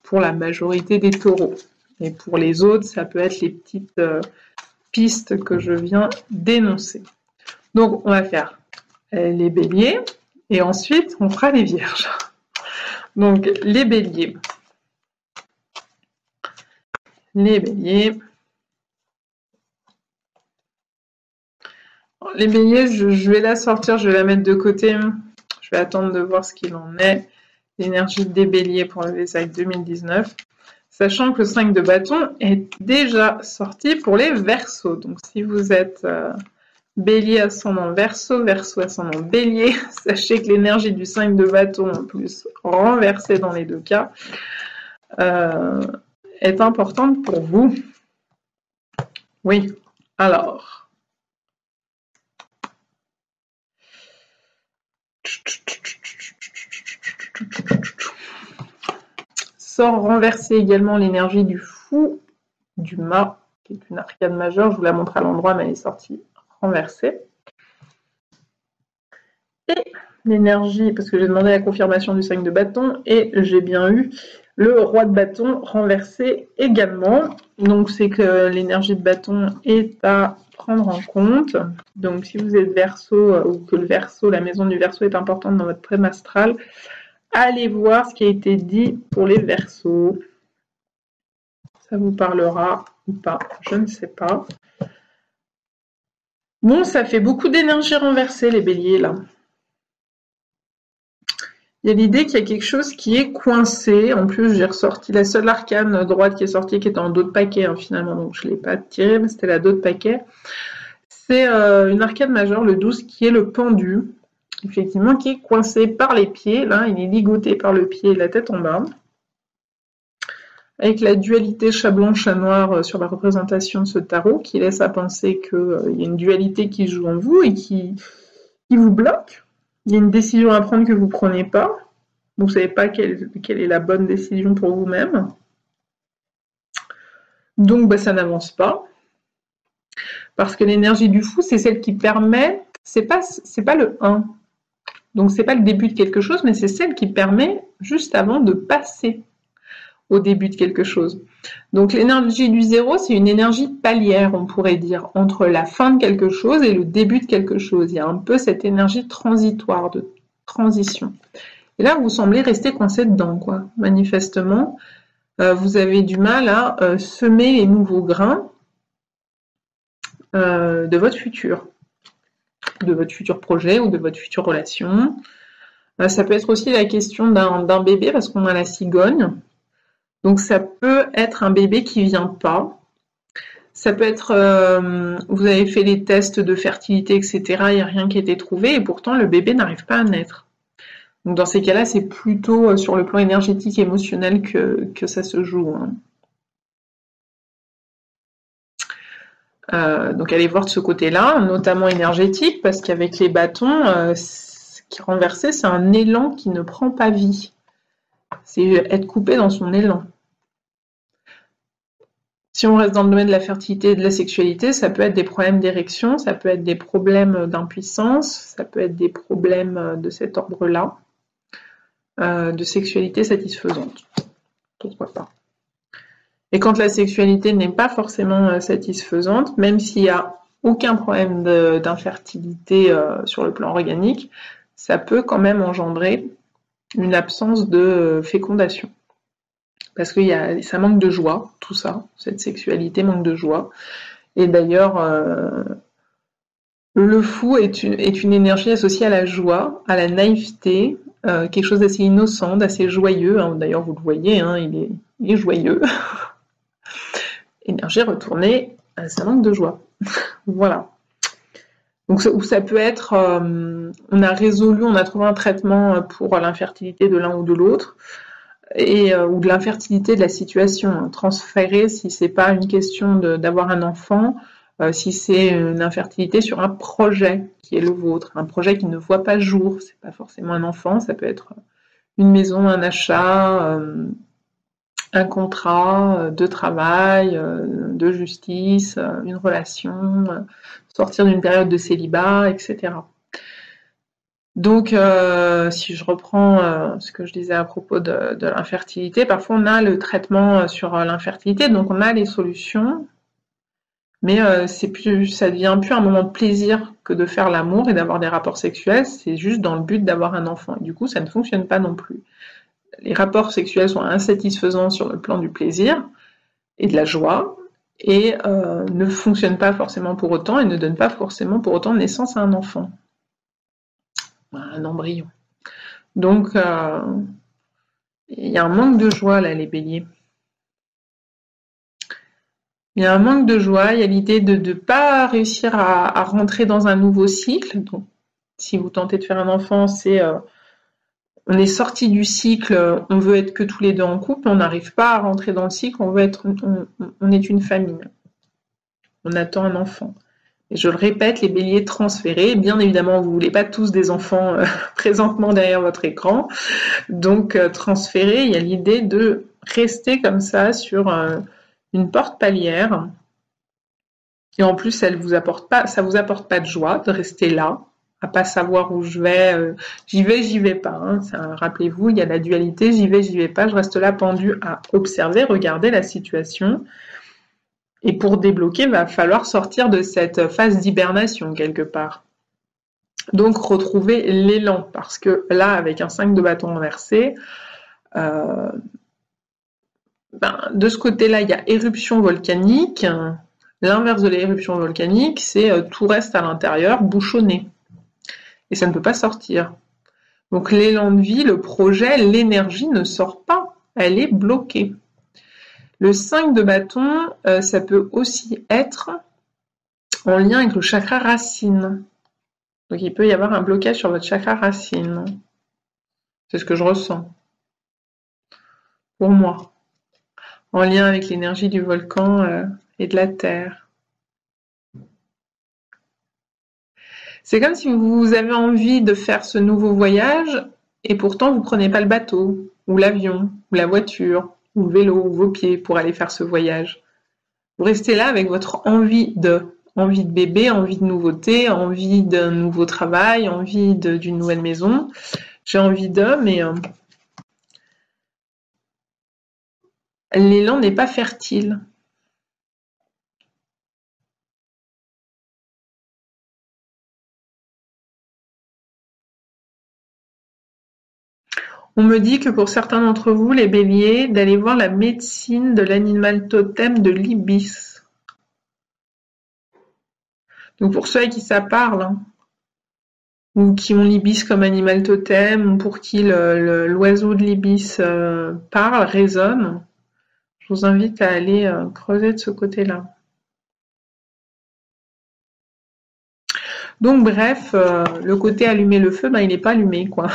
Pour la majorité des taureaux. Et pour les autres, ça peut être les petites pistes que je viens d'énoncer. Donc, on va faire les béliers et ensuite, on fera les vierges. Donc, les béliers. Les béliers. Les béliers, je vais la sortir, je vais la mettre de côté. Je vais attendre de voir ce qu'il en est. L'énergie des béliers pour le Vésailles 2019. Sachant que le 5 de bâton est déjà sorti pour les Verseaux. Donc, si vous êtes bélier ascendant Verseau, Verseau ascendant bélier, sachez que l'énergie du 5 de bâton, en plus renversée dans les deux cas, est importante pour vous. Oui, alors... Sort renverser également l'énergie du fou, du mât, qui est une arcade majeure. Je vous la montre à l'endroit, mais elle est sortie renversée. Et l'énergie, parce que j'ai demandé la confirmation du 5 de bâton, et j'ai bien eu le roi de bâton renversé également. Donc c'est que l'énergie de bâton est à prendre en compte. Donc si vous êtes Verseau, ou que le Verseau, la maison du Verseau est importante dans votre thème astral, allez voir ce qui a été dit pour les Verseaux. Ça vous parlera ou pas, je ne sais pas. Bon, ça fait beaucoup d'énergie renversée, les béliers, là. Il y a l'idée qu'il y a quelque chose qui est coincé. En plus, j'ai ressorti la seule arcane droite qui est sortie, qui était en dos de paquet, hein, finalement. Donc, je ne l'ai pas tirée, mais c'était la dos de paquet. C'est une arcade majeure, le 12, qui est le pendu. Effectivement, qui est coincé par les pieds. Là, il est ligoté par le pied et la tête en bas. Avec la dualité chat blanc, chat noir sur la représentation de ce tarot, qui laisse à penser qu'il y a une dualité qui joue en vous et qui vous bloque. Il y a une décision à prendre que vous ne prenez pas. Vous ne savez pas quelle est la bonne décision pour vous-même. Donc, ça n'avance pas. Parce que l'énergie du fou, c'est celle qui permet... C'est pas le 1. Donc, c'est pas le début de quelque chose, mais c'est celle qui permet, juste avant, de passer au début de quelque chose. Donc, l'énergie du 0, c'est une énergie palière, on pourrait dire, entre la fin de quelque chose et le début de quelque chose. Il y a un peu cette énergie transitoire, de transition. Et là, vous semblez rester coincé dedans, quoi. Manifestement, vous avez du mal à semer les nouveaux grains de votre futur projet ou de votre future relation. Ça peut être aussi la question d'un bébé, parce qu'on a la cigogne. Donc, ça peut être un bébé qui vient pas. Ça peut être, vous avez fait les tests de fertilité, etc. Il n'y a rien qui a été trouvé et pourtant le bébé n'arrive pas à naître. Donc dans ces cas-là, c'est plutôt sur le plan énergétique et émotionnel que ça se joue, hein. Donc allez voir de ce côté-là, notamment énergétique, parce qu'avec les bâtons, ce qui est renversé, c'est un élan qui ne prend pas vie. C'est être coupé dans son élan. Si on reste dans le domaine de la fertilité et de la sexualité, ça peut être des problèmes d'érection, ça peut être des problèmes d'impuissance, ça peut être des problèmes de cet ordre-là, de sexualité satisfaisante. Pourquoi pas. Et quand la sexualité n'est pas forcément satisfaisante, même s'il n'y a aucun problème d'infertilité sur le plan organique, ça peut quand même engendrer une absence de fécondation. Parce que ça manque de joie, tout ça, cette sexualité manque de joie. Et d'ailleurs, le fou est une énergie associée à la joie, à la naïveté, quelque chose d'assez innocent, d'assez joyeux. Hein. D'ailleurs, vous le voyez, hein, il est joyeux. Énergie retournée, ça manque de joie. Voilà. Donc, ça peut être, on a trouvé un traitement pour l'infertilité de l'un ou de l'autre, ou de l'infertilité de la situation, transférée si c'est pas une question d'avoir un enfant, si c'est une infertilité sur un projet qui est le vôtre, un projet qui ne voit pas jour, c'est pas forcément un enfant, ça peut être une maison, un achat, un contrat de travail, de justice, une relation, sortir d'une période de célibat, etc. Donc, si je reprends ce que je disais à propos de l'infertilité, parfois on a le traitement sur l'infertilité, donc on a les solutions, mais ça devient plus un moment de plaisir que de faire l'amour et d'avoir des rapports sexuels, c'est juste dans le but d'avoir un enfant. Et du coup, ça ne fonctionne pas non plus. Les rapports sexuels sont insatisfaisants sur le plan du plaisir et de la joie, et ne fonctionnent pas forcément pour autant et ne donnent pas forcément pour autant naissance à un enfant. Un embryon. Donc, il y a un manque de joie là, les béliers. Il y a un manque de joie, il y a l'idée de ne pas réussir à rentrer dans un nouveau cycle. Donc, si vous tentez de faire un enfant, on est sorti du cycle, on veut être que tous les deux en couple, on n'arrive pas à rentrer dans le cycle, on est une famille. On attend un enfant. Et je le répète, les béliers transférés, bien évidemment, vous ne voulez pas tous des enfants présentement derrière votre écran. Donc, transférés, il y a l'idée de rester comme ça sur une porte palière. Et en plus, ça vous apporte pas de joie de rester là, à pas savoir où je vais. J'y vais pas. Hein. Rappelez-vous, il y a la dualité, j'y vais pas. Je reste là pendu à observer, regarder la situation. Et pour débloquer, il va falloir sortir de cette phase d'hibernation quelque part. Donc retrouver l'élan, parce que là, avec un 5 de bâton renversé, de ce côté-là, il y a éruption volcanique. L'inverse de l'éruption volcanique, c'est tout reste à l'intérieur, bouchonné. Et ça ne peut pas sortir. Donc l'élan de vie, le projet, l'énergie ne sort pas, elle est bloquée. Le 5 de bâton, ça peut aussi être en lien avec le chakra racine. Donc il peut y avoir un blocage sur votre chakra racine. C'est ce que je ressens. Pour moi. En lien avec l'énergie du volcan et de la terre. C'est comme si vous avez envie de faire ce nouveau voyage et pourtant vous ne prenez pas le bateau, ou l'avion, ou la voiture, ou le vélo, ou vos pieds pour aller faire ce voyage. Vous restez là avec votre envie de bébé, envie de nouveauté, envie d'un nouveau travail, envie d'une nouvelle maison. J'ai envie mais l'élan n'est pas fertile. On me dit que pour certains d'entre vous, les béliers, d'aller voir la médecine de l'animal totem de l'ibis. Donc pour ceux à qui ça parle, hein, ou qui ont l'ibis comme animal totem, ou pour qui l'oiseau de l'ibis parle, résonne, je vous invite à aller creuser de ce côté-là. Donc bref, le côté allumer le feu, il n'est pas allumé, quoi.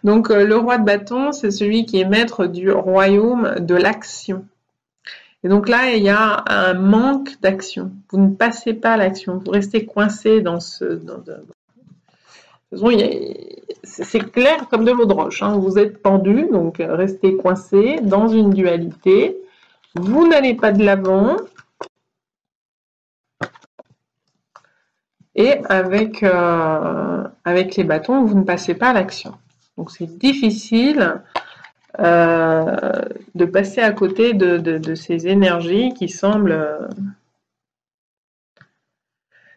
Donc, le roi de bâton, c'est celui qui est maître du royaume de l'action. Et donc là, il y a un manque d'action. Vous ne passez pas à l'action. Vous restez coincé dans ce... De toute façon, c'est clair comme de l'eau de roche. Hein. Vous êtes pendu, donc restez coincé dans une dualité. Vous n'allez pas de l'avant. Et avec les bâtons, vous ne passez pas à l'action. Donc c'est difficile de passer à côté de ces énergies qui semblent...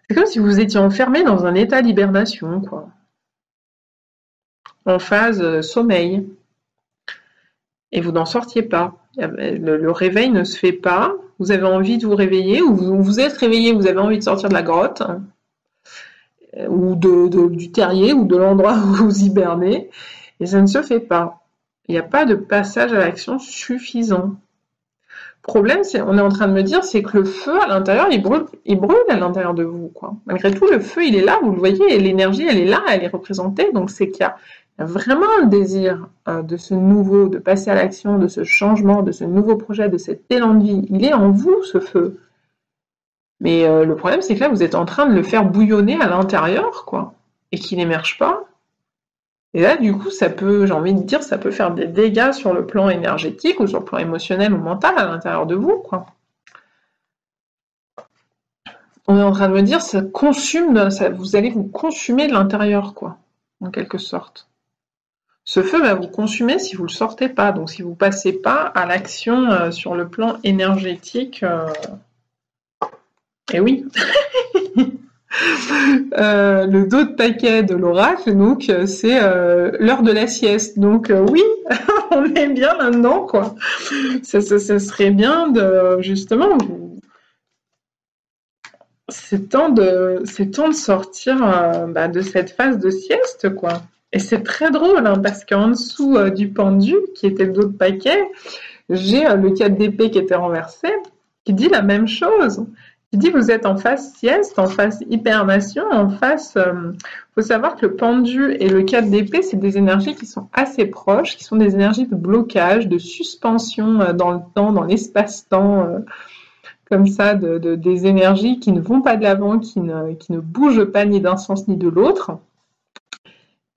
C'est comme si vous étiez enfermé dans un état d'hibernation, quoi. En phase sommeil. Et vous n'en sortiez pas. Le réveil ne se fait pas. Vous avez envie de vous réveiller, ou vous êtes réveillé, vous avez envie de sortir de la grotte, ou du terrier, ou de l'endroit où vous hibernez, et ça ne se fait pas. Il n'y a pas de passage à l'action suffisant. Le problème, on est en train de me dire, c'est que le feu à l'intérieur, il brûle à l'intérieur de vous, quoi. Malgré tout, le feu, il est là, vous le voyez, et l'énergie, elle est là, elle est représentée, donc c'est qu'il y a vraiment un désir de ce nouveau, de passer à l'action, de ce changement, de ce nouveau projet, de cet élan de vie. Il est en vous, ce feu. Mais le problème, c'est que là, vous êtes en train de le faire bouillonner à l'intérieur, quoi, et qu'il n'émerge pas. Et là, du coup, ça peut, j'ai envie de dire, ça peut faire des dégâts sur le plan énergétique ou sur le plan émotionnel ou mental à l'intérieur de vous, quoi. On est en train de me dire, ça consume, vous allez vous consumer de l'intérieur, quoi, en quelque sorte. Ce feu va vous consumer si vous ne le sortez pas. Donc, si vous ne passez pas à l'action sur le plan énergétique, et oui. Le dos de paquet de l'oracle, donc c'est l'heure de la sieste. Donc oui, on est bien là-dedans, quoi. Ça serait bien de justement. C'est temps de sortir de cette phase de sieste, quoi. Et c'est très drôle, hein, parce qu'en dessous du pendu, qui était le dos de paquet, j'ai le 4 d'épée qui était renversé, qui dit la même chose. Qui dit vous êtes en phase sieste, en phase hibernation, en phase... faut savoir que le pendu et le 4 d'épée, c'est des énergies qui sont assez proches, qui sont des énergies de blocage, de suspension dans le temps, dans l'espace-temps, comme ça, des énergies qui ne vont pas de l'avant, qui ne bougent pas ni d'un sens ni de l'autre.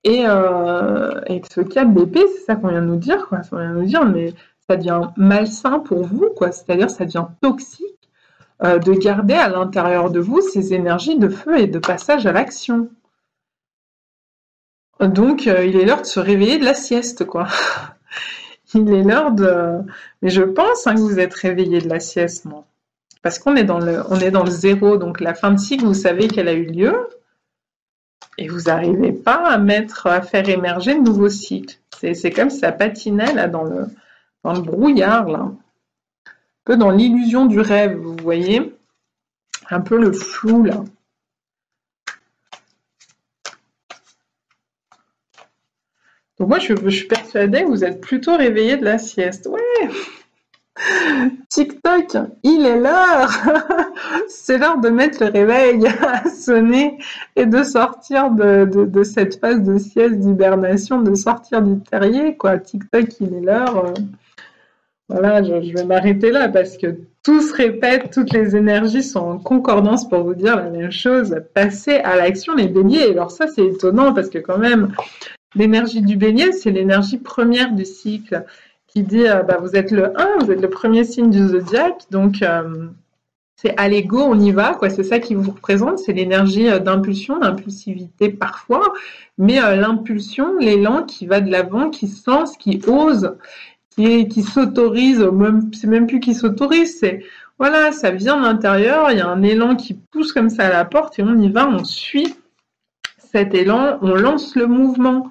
Et ce 4 d'épée, c'est ça qu'on vient de nous dire, quoi. Ça vient de nous dire, mais ça devient malsain pour vous, quoi. C'est-à-dire ça devient toxique. De garder à l'intérieur de vous ces énergies de feu et de passage à l'action. Donc, il est l'heure de se réveiller de la sieste, quoi. Il est l'heure de... Mais je pense que vous êtes réveillé de la sieste, moi. Parce qu'on est dans le zéro, donc la fin de cycle, vous savez qu'elle a eu lieu, et vous n'arrivez pas à faire émerger de nouveaux cycles. C'est comme si ça patinait, là, dans le brouillard, là. Un peu dans l'illusion du rêve, vous voyez, un peu le flou là. Donc moi je suis persuadée que vous êtes plutôt réveillé de la sieste. Ouais. TikTok, il est l'heure. C'est l'heure de mettre le réveil à sonner et de sortir de cette phase de sieste, d'hibernation, de sortir du terrier, quoi. TikTok, il est l'heure. Voilà, je vais m'arrêter là parce que tout se répète, toutes les énergies sont en concordance pour vous dire la même chose. Passez à l'action, les béliers. Alors ça, c'est étonnant parce que quand même, l'énergie du bélier, c'est l'énergie première du cycle qui dit vous êtes le 1, vous êtes le premier signe du zodiaque, donc c'est à l'ego, on y va, quoi. C'est ça qui vous représente, c'est l'énergie d'impulsion, d'impulsivité parfois, mais l'impulsion, l'élan qui va de l'avant, qui se lance, qui ose, qui s'autorise, c'est même plus qui s'autorise, c'est voilà, ça vient de l'intérieur, il y a un élan qui pousse comme ça à la porte et on y va, on suit cet élan, on lance le mouvement.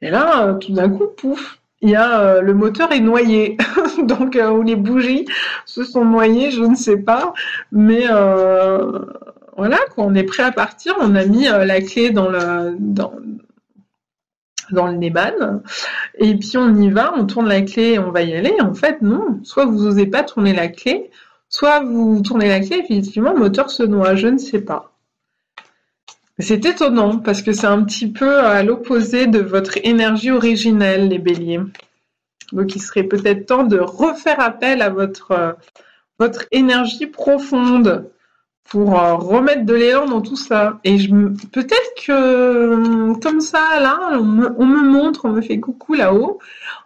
Et là, tout d'un coup, pouf, il y a le moteur est noyé, donc ou les bougies se sont noyées, je ne sais pas, mais voilà, quoi, on est prêt à partir, on a mis la clé dans le Neyman, et puis on y va, on tourne la clé et on va y aller. En fait, non, soit vous n'osez pas tourner la clé, soit vous tournez la clé et effectivement le moteur se noie, je ne sais pas. C'est étonnant parce que c'est un petit peu à l'opposé de votre énergie originelle, les béliers. Donc il serait peut-être temps de refaire appel à votre énergie profonde pour remettre de l'élan dans tout ça. Et peut-être que comme ça, là, on me montre, on me fait coucou là-haut.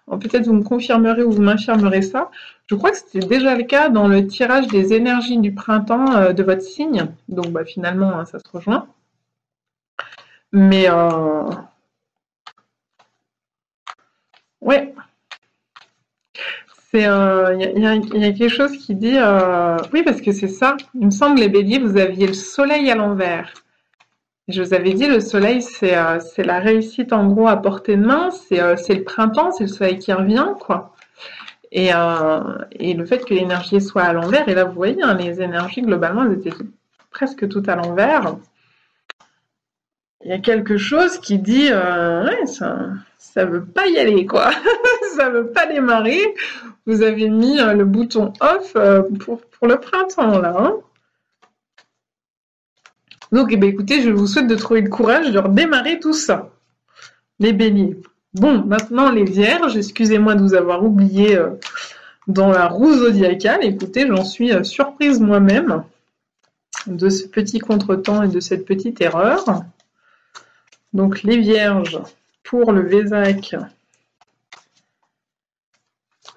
Peut-être vous me confirmerez ou vous m'infirmerez ça. Je crois que c'était déjà le cas dans le tirage des énergies du printemps de votre signe. Donc finalement, hein, ça se rejoint. Mais ouais, il y a quelque chose qui dit oui, parce que c'est ça. Il me semble, les béliers, vous aviez le soleil à l'envers. Je vous avais dit, le soleil, c'est la réussite en gros à portée de main, c'est le printemps, c'est le soleil qui revient, quoi. Et le fait que l'énergie soit à l'envers, et là vous voyez, hein, les énergies globalement, elles étaient presque toutes à l'envers. Il y a quelque chose qui dit, ouais, ça veut pas y aller, quoi. Ça veut pas démarrer. Vous avez mis le bouton off pour le printemps, là. Hein. Donc, écoutez, je vous souhaite de trouver le courage de redémarrer tout ça. Les béliers. Bon, maintenant les vierges, excusez-moi de vous avoir oublié dans la roue zodiacale. Écoutez, j'en suis surprise moi-même de ce petit contretemps et de cette petite erreur. Donc les vierges, pour le Vésac,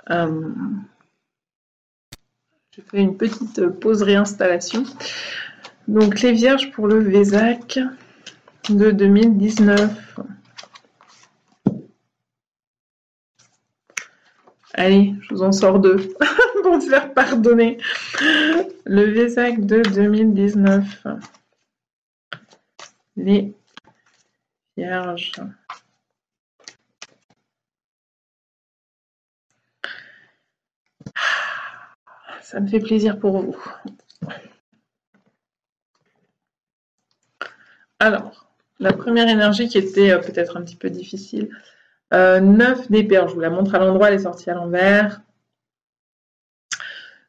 je fais une petite pause réinstallation. Donc les vierges pour le Vésac de 2019. Allez, je vous en sors deux pour me faire pardonner. Le Vésac de 2019. Les vierges. Ça me fait plaisir pour vous. Alors, la première énergie qui était peut-être un petit peu difficile. 9 d'épée, je vous la montre à l'endroit, elle est sortie à l'envers.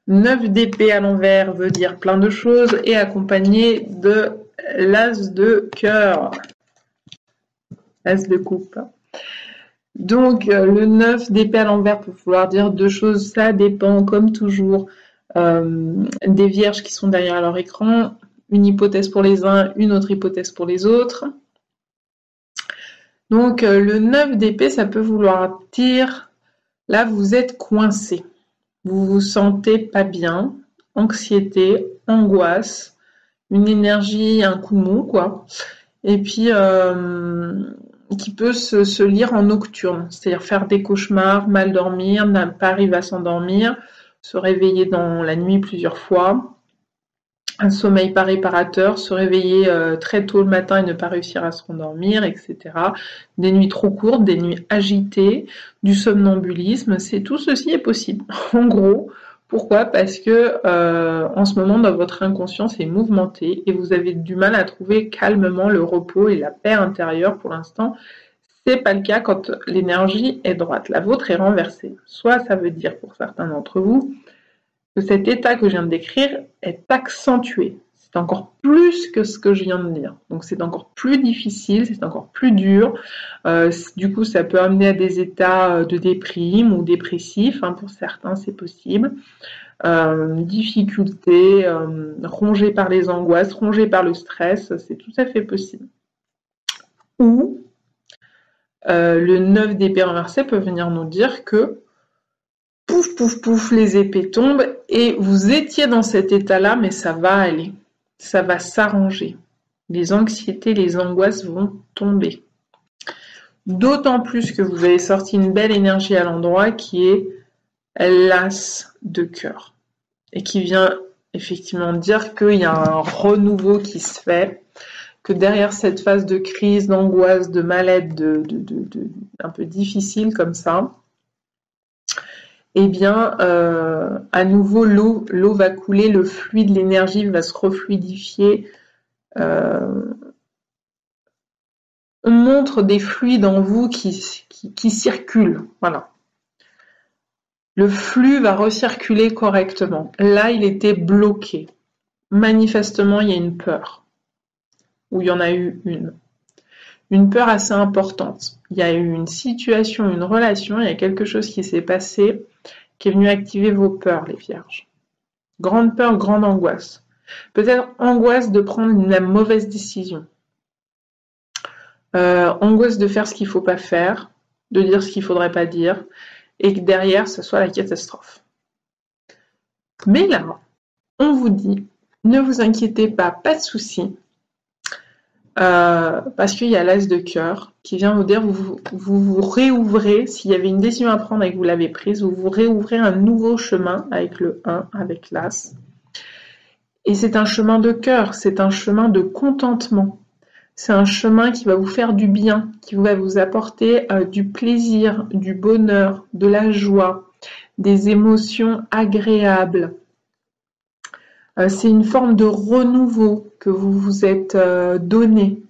9 d'épée à l'envers veut dire plein de choses et accompagné de l'as de cœur. As de coupe. Donc, le 9 d'épée à l'envers peut vouloir dire deux choses. Ça dépend, comme toujours, des vierges qui sont derrière leur écran. Une hypothèse pour les uns, une autre hypothèse pour les autres. Donc, le 9 d'épée, ça peut vouloir dire, là, vous êtes coincé. Vous vous sentez pas bien, anxiété, angoisse, une énergie, un coup de mou, quoi. Et puis, qui peut se lire en nocturne, c'est-à-dire faire des cauchemars, mal dormir, ne pas arriver à s'endormir, se réveiller dans la nuit plusieurs fois, un sommeil pas réparateur, se réveiller très tôt le matin et ne pas réussir à se rendormir, etc. Des nuits trop courtes, des nuits agitées, du somnambulisme, tout ceci est possible. En gros, pourquoi? Parce que en ce moment, dans votre inconscient, c'est mouvementé et vous avez du mal à trouver calmement le repos et la paix intérieure pour l'instant. C'est pas le cas quand l'énergie est droite. La vôtre est renversée. Soit ça veut dire pour certains d'entre vous que cet état que je viens de décrire est accentué. C'est encore plus que ce que je viens de dire. Donc c'est encore plus difficile, c'est encore plus dur. Du coup, ça peut amener à des états de déprime ou dépressifs. Hein, pour certains, c'est possible. Difficultés, rongé par les angoisses, rongé par le stress, c'est tout à fait possible. Ou le 9 d'épée renversé peut venir nous dire que pouf, pouf, pouf, les épées tombent et vous étiez dans cet état-là, mais ça va aller, ça va s'arranger. Les anxiétés, les angoisses vont tomber. D'autant plus que vous avez sorti une belle énergie à l'endroit qui est l'as de cœur et qui vient effectivement dire qu'il y a un renouveau qui se fait, que derrière cette phase de crise, d'angoisse, de mal-être, un peu difficile comme ça, eh bien, à nouveau, l'eau va couler, le fluide, l'énergie va se refluidifier. On montre des fluides en vous qui circulent, voilà. Le flux va recirculer correctement. Là, il était bloqué. Manifestement, il y a une peur. ou il y en a eu une. Une peur assez importante. Il y a eu une situation, une relation, il y a quelque chose qui s'est passé qui est venu activer vos peurs, les vierges. Grande peur, grande angoisse. Peut-être angoisse de prendre la mauvaise décision. Angoisse de faire ce qu'il ne faut pas faire, de dire ce qu'il ne faudrait pas dire, et que derrière, ce soit la catastrophe. Mais là, on vous dit, ne vous inquiétez pas de souci, parce qu'il y a l'as de cœur qui vient vous dire, vous réouvrez, s'il y avait une décision à prendre et que vous l'avez prise, vous réouvrez un nouveau chemin avec le 1, avec l'as. Et c'est un chemin de cœur, c'est un chemin de contentement. C'est un chemin qui va vous faire du bien, qui va vous apporter du plaisir, du bonheur, de la joie, des émotions agréables. C'est une forme de renouveau que vous vous êtes donné.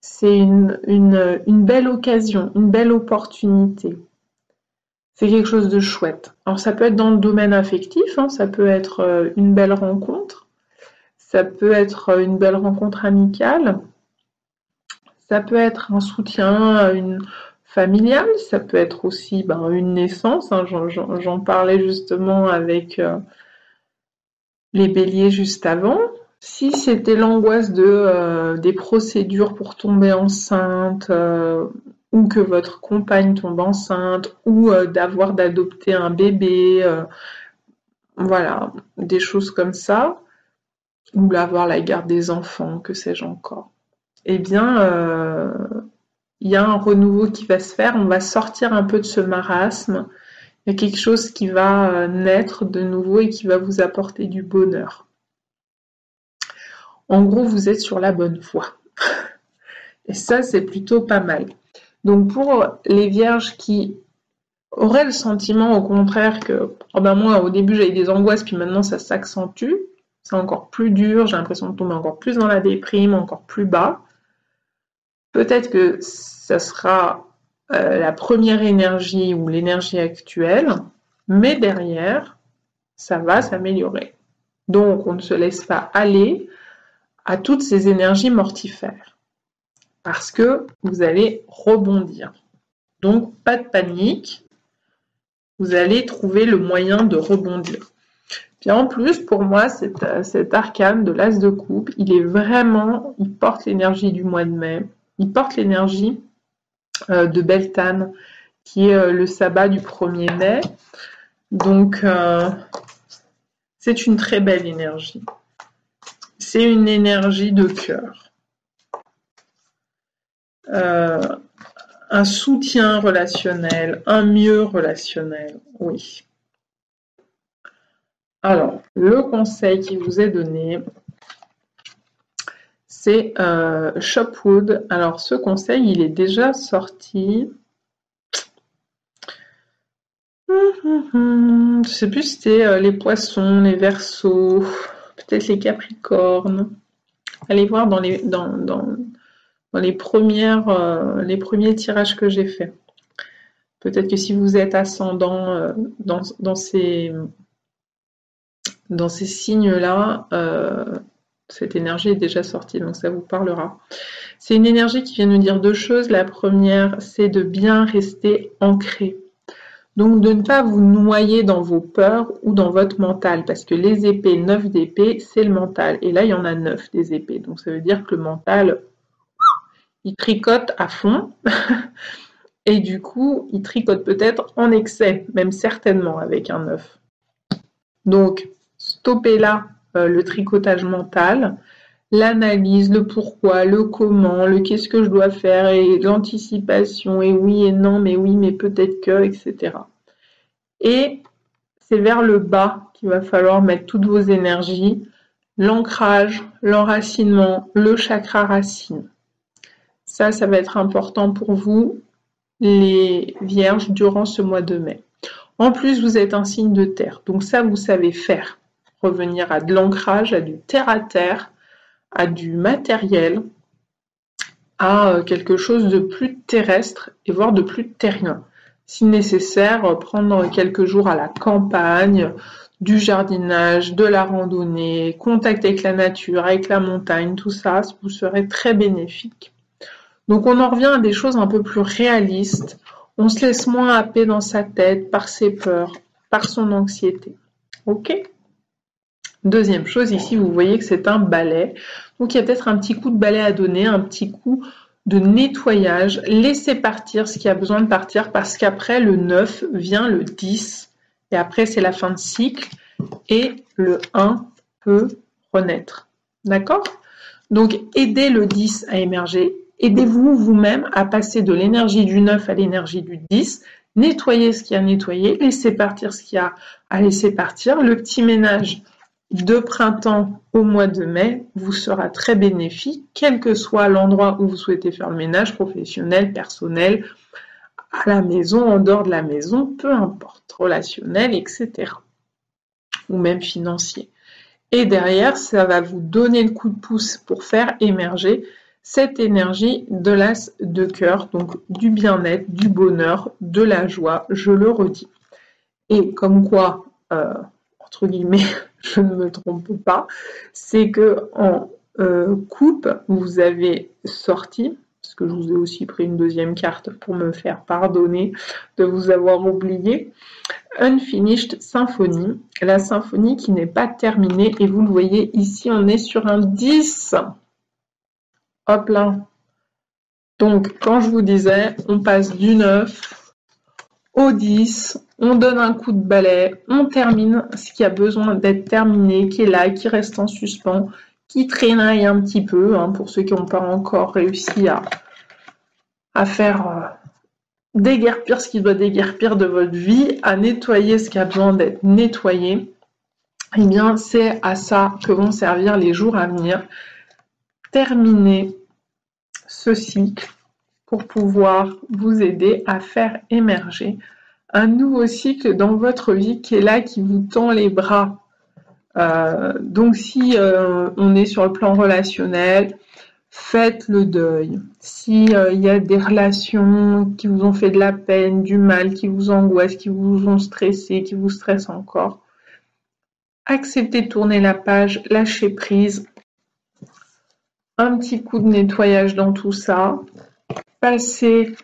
C'est une belle occasion, une belle opportunité. C'est quelque chose de chouette. Alors ça peut être dans le domaine affectif, hein, ça peut être une belle rencontre, ça peut être une belle rencontre amicale, ça peut être un soutien familial, ça peut être aussi une naissance, hein, j'en parlais justement avec les béliers juste avant. Si c'était l'angoisse des procédures pour tomber enceinte, ou que votre compagne tombe enceinte, ou d'adopter un bébé, voilà, des choses comme ça, ou avoir la garde des enfants, que sais-je encore. Eh bien, il y a un renouveau qui va se faire, on va sortir un peu de ce marasme, il y a quelque chose qui va naître de nouveau et qui va vous apporter du bonheur. En gros, vous êtes sur la bonne voie. Et ça, c'est plutôt pas mal. Donc pour les vierges qui auraient le sentiment au contraire que moi au début j'avais des angoisses puis maintenant ça s'accentue, c'est encore plus dur, j'ai l'impression de tomber encore plus dans la déprime, encore plus bas. Peut-être que ça sera la première énergie ou l'énergie actuelle, mais derrière, ça va s'améliorer. Donc, on ne se laisse pas aller à toutes ces énergies mortifères, parce que vous allez rebondir. Donc, pas de panique, vous allez trouver le moyen de rebondir. Puis en plus, pour moi, cet arcane de l'as de coupe, il porte l'énergie du mois de mai, il porte l'énergie de Beltane, qui est le sabbat du 1er mai. Donc, c'est une très belle énergie. C'est une énergie de cœur. Un soutien relationnel, un mieux relationnel, oui. Alors, le conseil qui vous est donné, c'est Shopwood. Alors, ce conseil, il est déjà sorti. Je ne sais plus si c'était les poissons, les verseaux, peut-être les capricornes. Allez voir dans les premiers tirages que j'ai faits. Peut-être que si vous êtes ascendant dans ces signes-là, cette énergie est déjà sortie, donc ça vous parlera. C'est une énergie qui vient nous dire deux choses. La première, c'est de bien rester ancré. Donc de ne pas vous noyer dans vos peurs ou dans votre mental, parce que les épées, 9 d'épées, c'est le mental. Et là, il y en a 9 des épées. Donc ça veut dire que le mental, il tricote à fond. Et du coup, il tricote peut-être en excès, même certainement avec un 9. Donc, stoppez là le tricotage mental, l'analyse, le pourquoi, le comment, le qu'est-ce que je dois faire, et l'anticipation, et oui et non, mais oui, mais peut-être que, etc. Et c'est vers le bas qu'il va falloir mettre toutes vos énergies, l'ancrage, l'enracinement, le chakra racine. Ça va être important pour vous, les vierges, durant ce mois de mai. En plus, vous êtes un signe de terre, donc ça, vous savez faire. Revenir à de l'ancrage, à du terre-à-terre, à du matériel, à quelque chose de plus terrestre et voire de plus terrien. Si nécessaire, prendre quelques jours à la campagne, du jardinage, de la randonnée, contact avec la nature, avec la montagne, tout ça vous serait très bénéfique. Donc on en revient à des choses un peu plus réalistes. On se laisse moins happer dans sa tête par ses peurs, par son anxiété. Ok ? Deuxième chose, ici vous voyez que c'est un balai. Donc il y a peut-être un petit coup de balai à donner, un petit coup de nettoyage. Laissez partir ce qui a besoin de partir parce qu'après le 9 vient le 10 et après c'est la fin de cycle et le 1 peut renaître. D'accord ? Donc aidez le 10 à émerger. Aidez-vous vous-même à passer de l'énergie du 9 à l'énergie du 10. Nettoyez ce qu'il y a à nettoyer, laissez partir ce qu'il y a à laisser partir. Le petit ménage de printemps au mois de mai vous sera très bénéfique, quel que soit l'endroit où vous souhaitez faire le ménage, professionnel, personnel, à la maison, en dehors de la maison, peu importe, relationnel, etc. Ou même financier. Et derrière, ça va vous donner le coup de pouce pour faire émerger cette énergie de l'as de cœur, donc du bien-être, du bonheur, de la joie, je le redis. Et comme quoi, entre guillemets, je ne me trompe pas, c'est que en coupe, vous avez sorti, parce que je vous ai aussi pris une deuxième carte pour me faire pardonner de vous avoir oublié, Unfinished Symphony, la symphonie qui n'est pas terminée, et vous le voyez ici, on est sur un 10. Hop là. Donc, quand je vous disais, on passe du 9 au 10, on donne un coup de balai, on termine ce qui a besoin d'être terminé, qui est là, qui reste en suspens, qui traînaille un petit peu, hein, pour ceux qui n'ont pas encore réussi à faire déguerpir ce qui doit déguerpir de votre vie, à nettoyer ce qui a besoin d'être nettoyé. Eh bien, c'est à ça que vont servir les jours à venir. Terminer ce cycle pour pouvoir vous aider à faire émerger un nouveau cycle dans votre vie qui est là, qui vous tend les bras. Donc si on est sur le plan relationnel, faites le deuil. Si y a des relations qui vous ont fait de la peine, du mal, qui vous angoissent, qui vous ont stressé, qui vous stressent encore, acceptez de tourner la page, lâchez prise, un petit coup de nettoyage dans tout ça, passez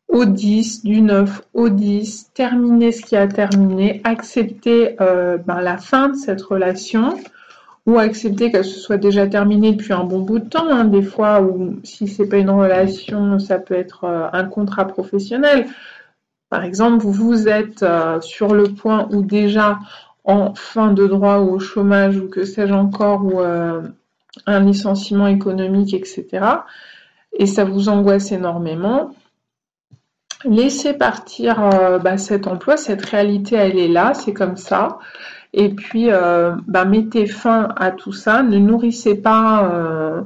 au 10, du 9 au 10, terminez ce qui a terminé, acceptez la fin de cette relation, ou accepter qu'elle se soit déjà terminée depuis un bon bout de temps, hein, des fois, ou si c'est pas une relation, ça peut être un contrat professionnel. Par exemple, vous êtes sur le point où déjà en fin de droit ou au chômage, ou que sais-je encore, ou un licenciement économique, etc. Et ça vous angoisse énormément. Laissez partir cet emploi, cette réalité, elle est là, c'est comme ça. Et puis, mettez fin à tout ça. Ne nourrissez pas,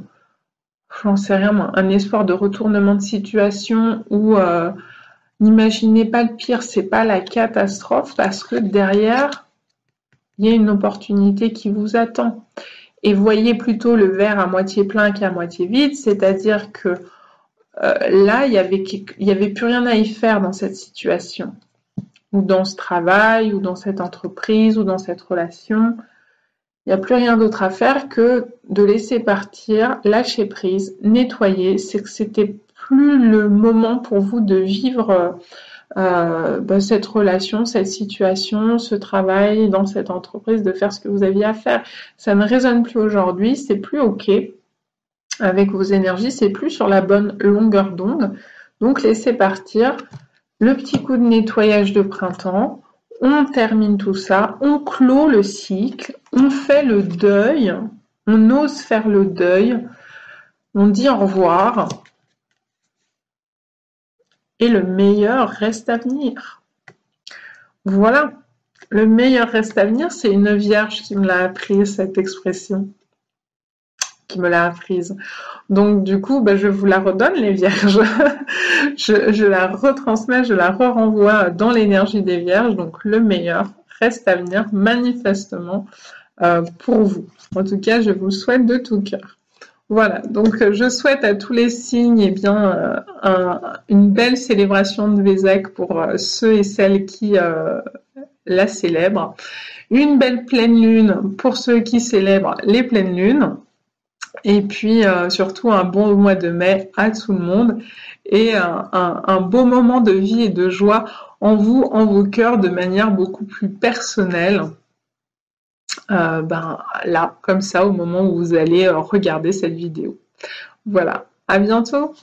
j'en sais rien, un espoir de retournement de situation ou n'imaginez pas le pire, c'est pas la catastrophe parce que derrière, il y a une opportunité qui vous attend. Et voyez plutôt le verre à moitié plein qu'à moitié vide, c'est-à-dire que là, il y avait plus rien à y faire dans cette situation, ou dans ce travail, ou dans cette entreprise, ou dans cette relation. Il n'y a plus rien d'autre à faire que de laisser partir, lâcher prise, nettoyer. C'est que c'était plus le moment pour vous de vivre cette relation, cette situation, ce travail dans cette entreprise, de faire ce que vous aviez à faire. Ça ne résonne plus aujourd'hui, c'est plus OK avec vos énergies, c'est plus sur la bonne longueur d'onde. Donc laissez partir le petit coup de nettoyage de printemps, on termine tout ça, on clôt le cycle, on fait le deuil, on ose faire le deuil, on dit au revoir, et le meilleur reste à venir. Voilà, le meilleur reste à venir, c'est une vierge qui me l'a appris, cette expression, qui me l'a apprise. Donc du coup, je vous la redonne, les vierges. je la retransmets, je la renvoie dans l'énergie des vierges. Donc le meilleur reste à venir, manifestement, pour vous. En tout cas, je vous le souhaite de tout cœur. Voilà, donc je souhaite à tous les signes une belle célébration de Vésac pour ceux et celles qui la célèbre. Une belle pleine lune pour ceux qui célèbrent les pleines lunes. Et puis surtout un bon mois de mai à tout le monde et un beau moment de vie et de joie en vous, en vos cœurs, de manière beaucoup plus personnelle. Là, comme ça, au moment où vous allez regarder cette vidéo. Voilà, à bientôt!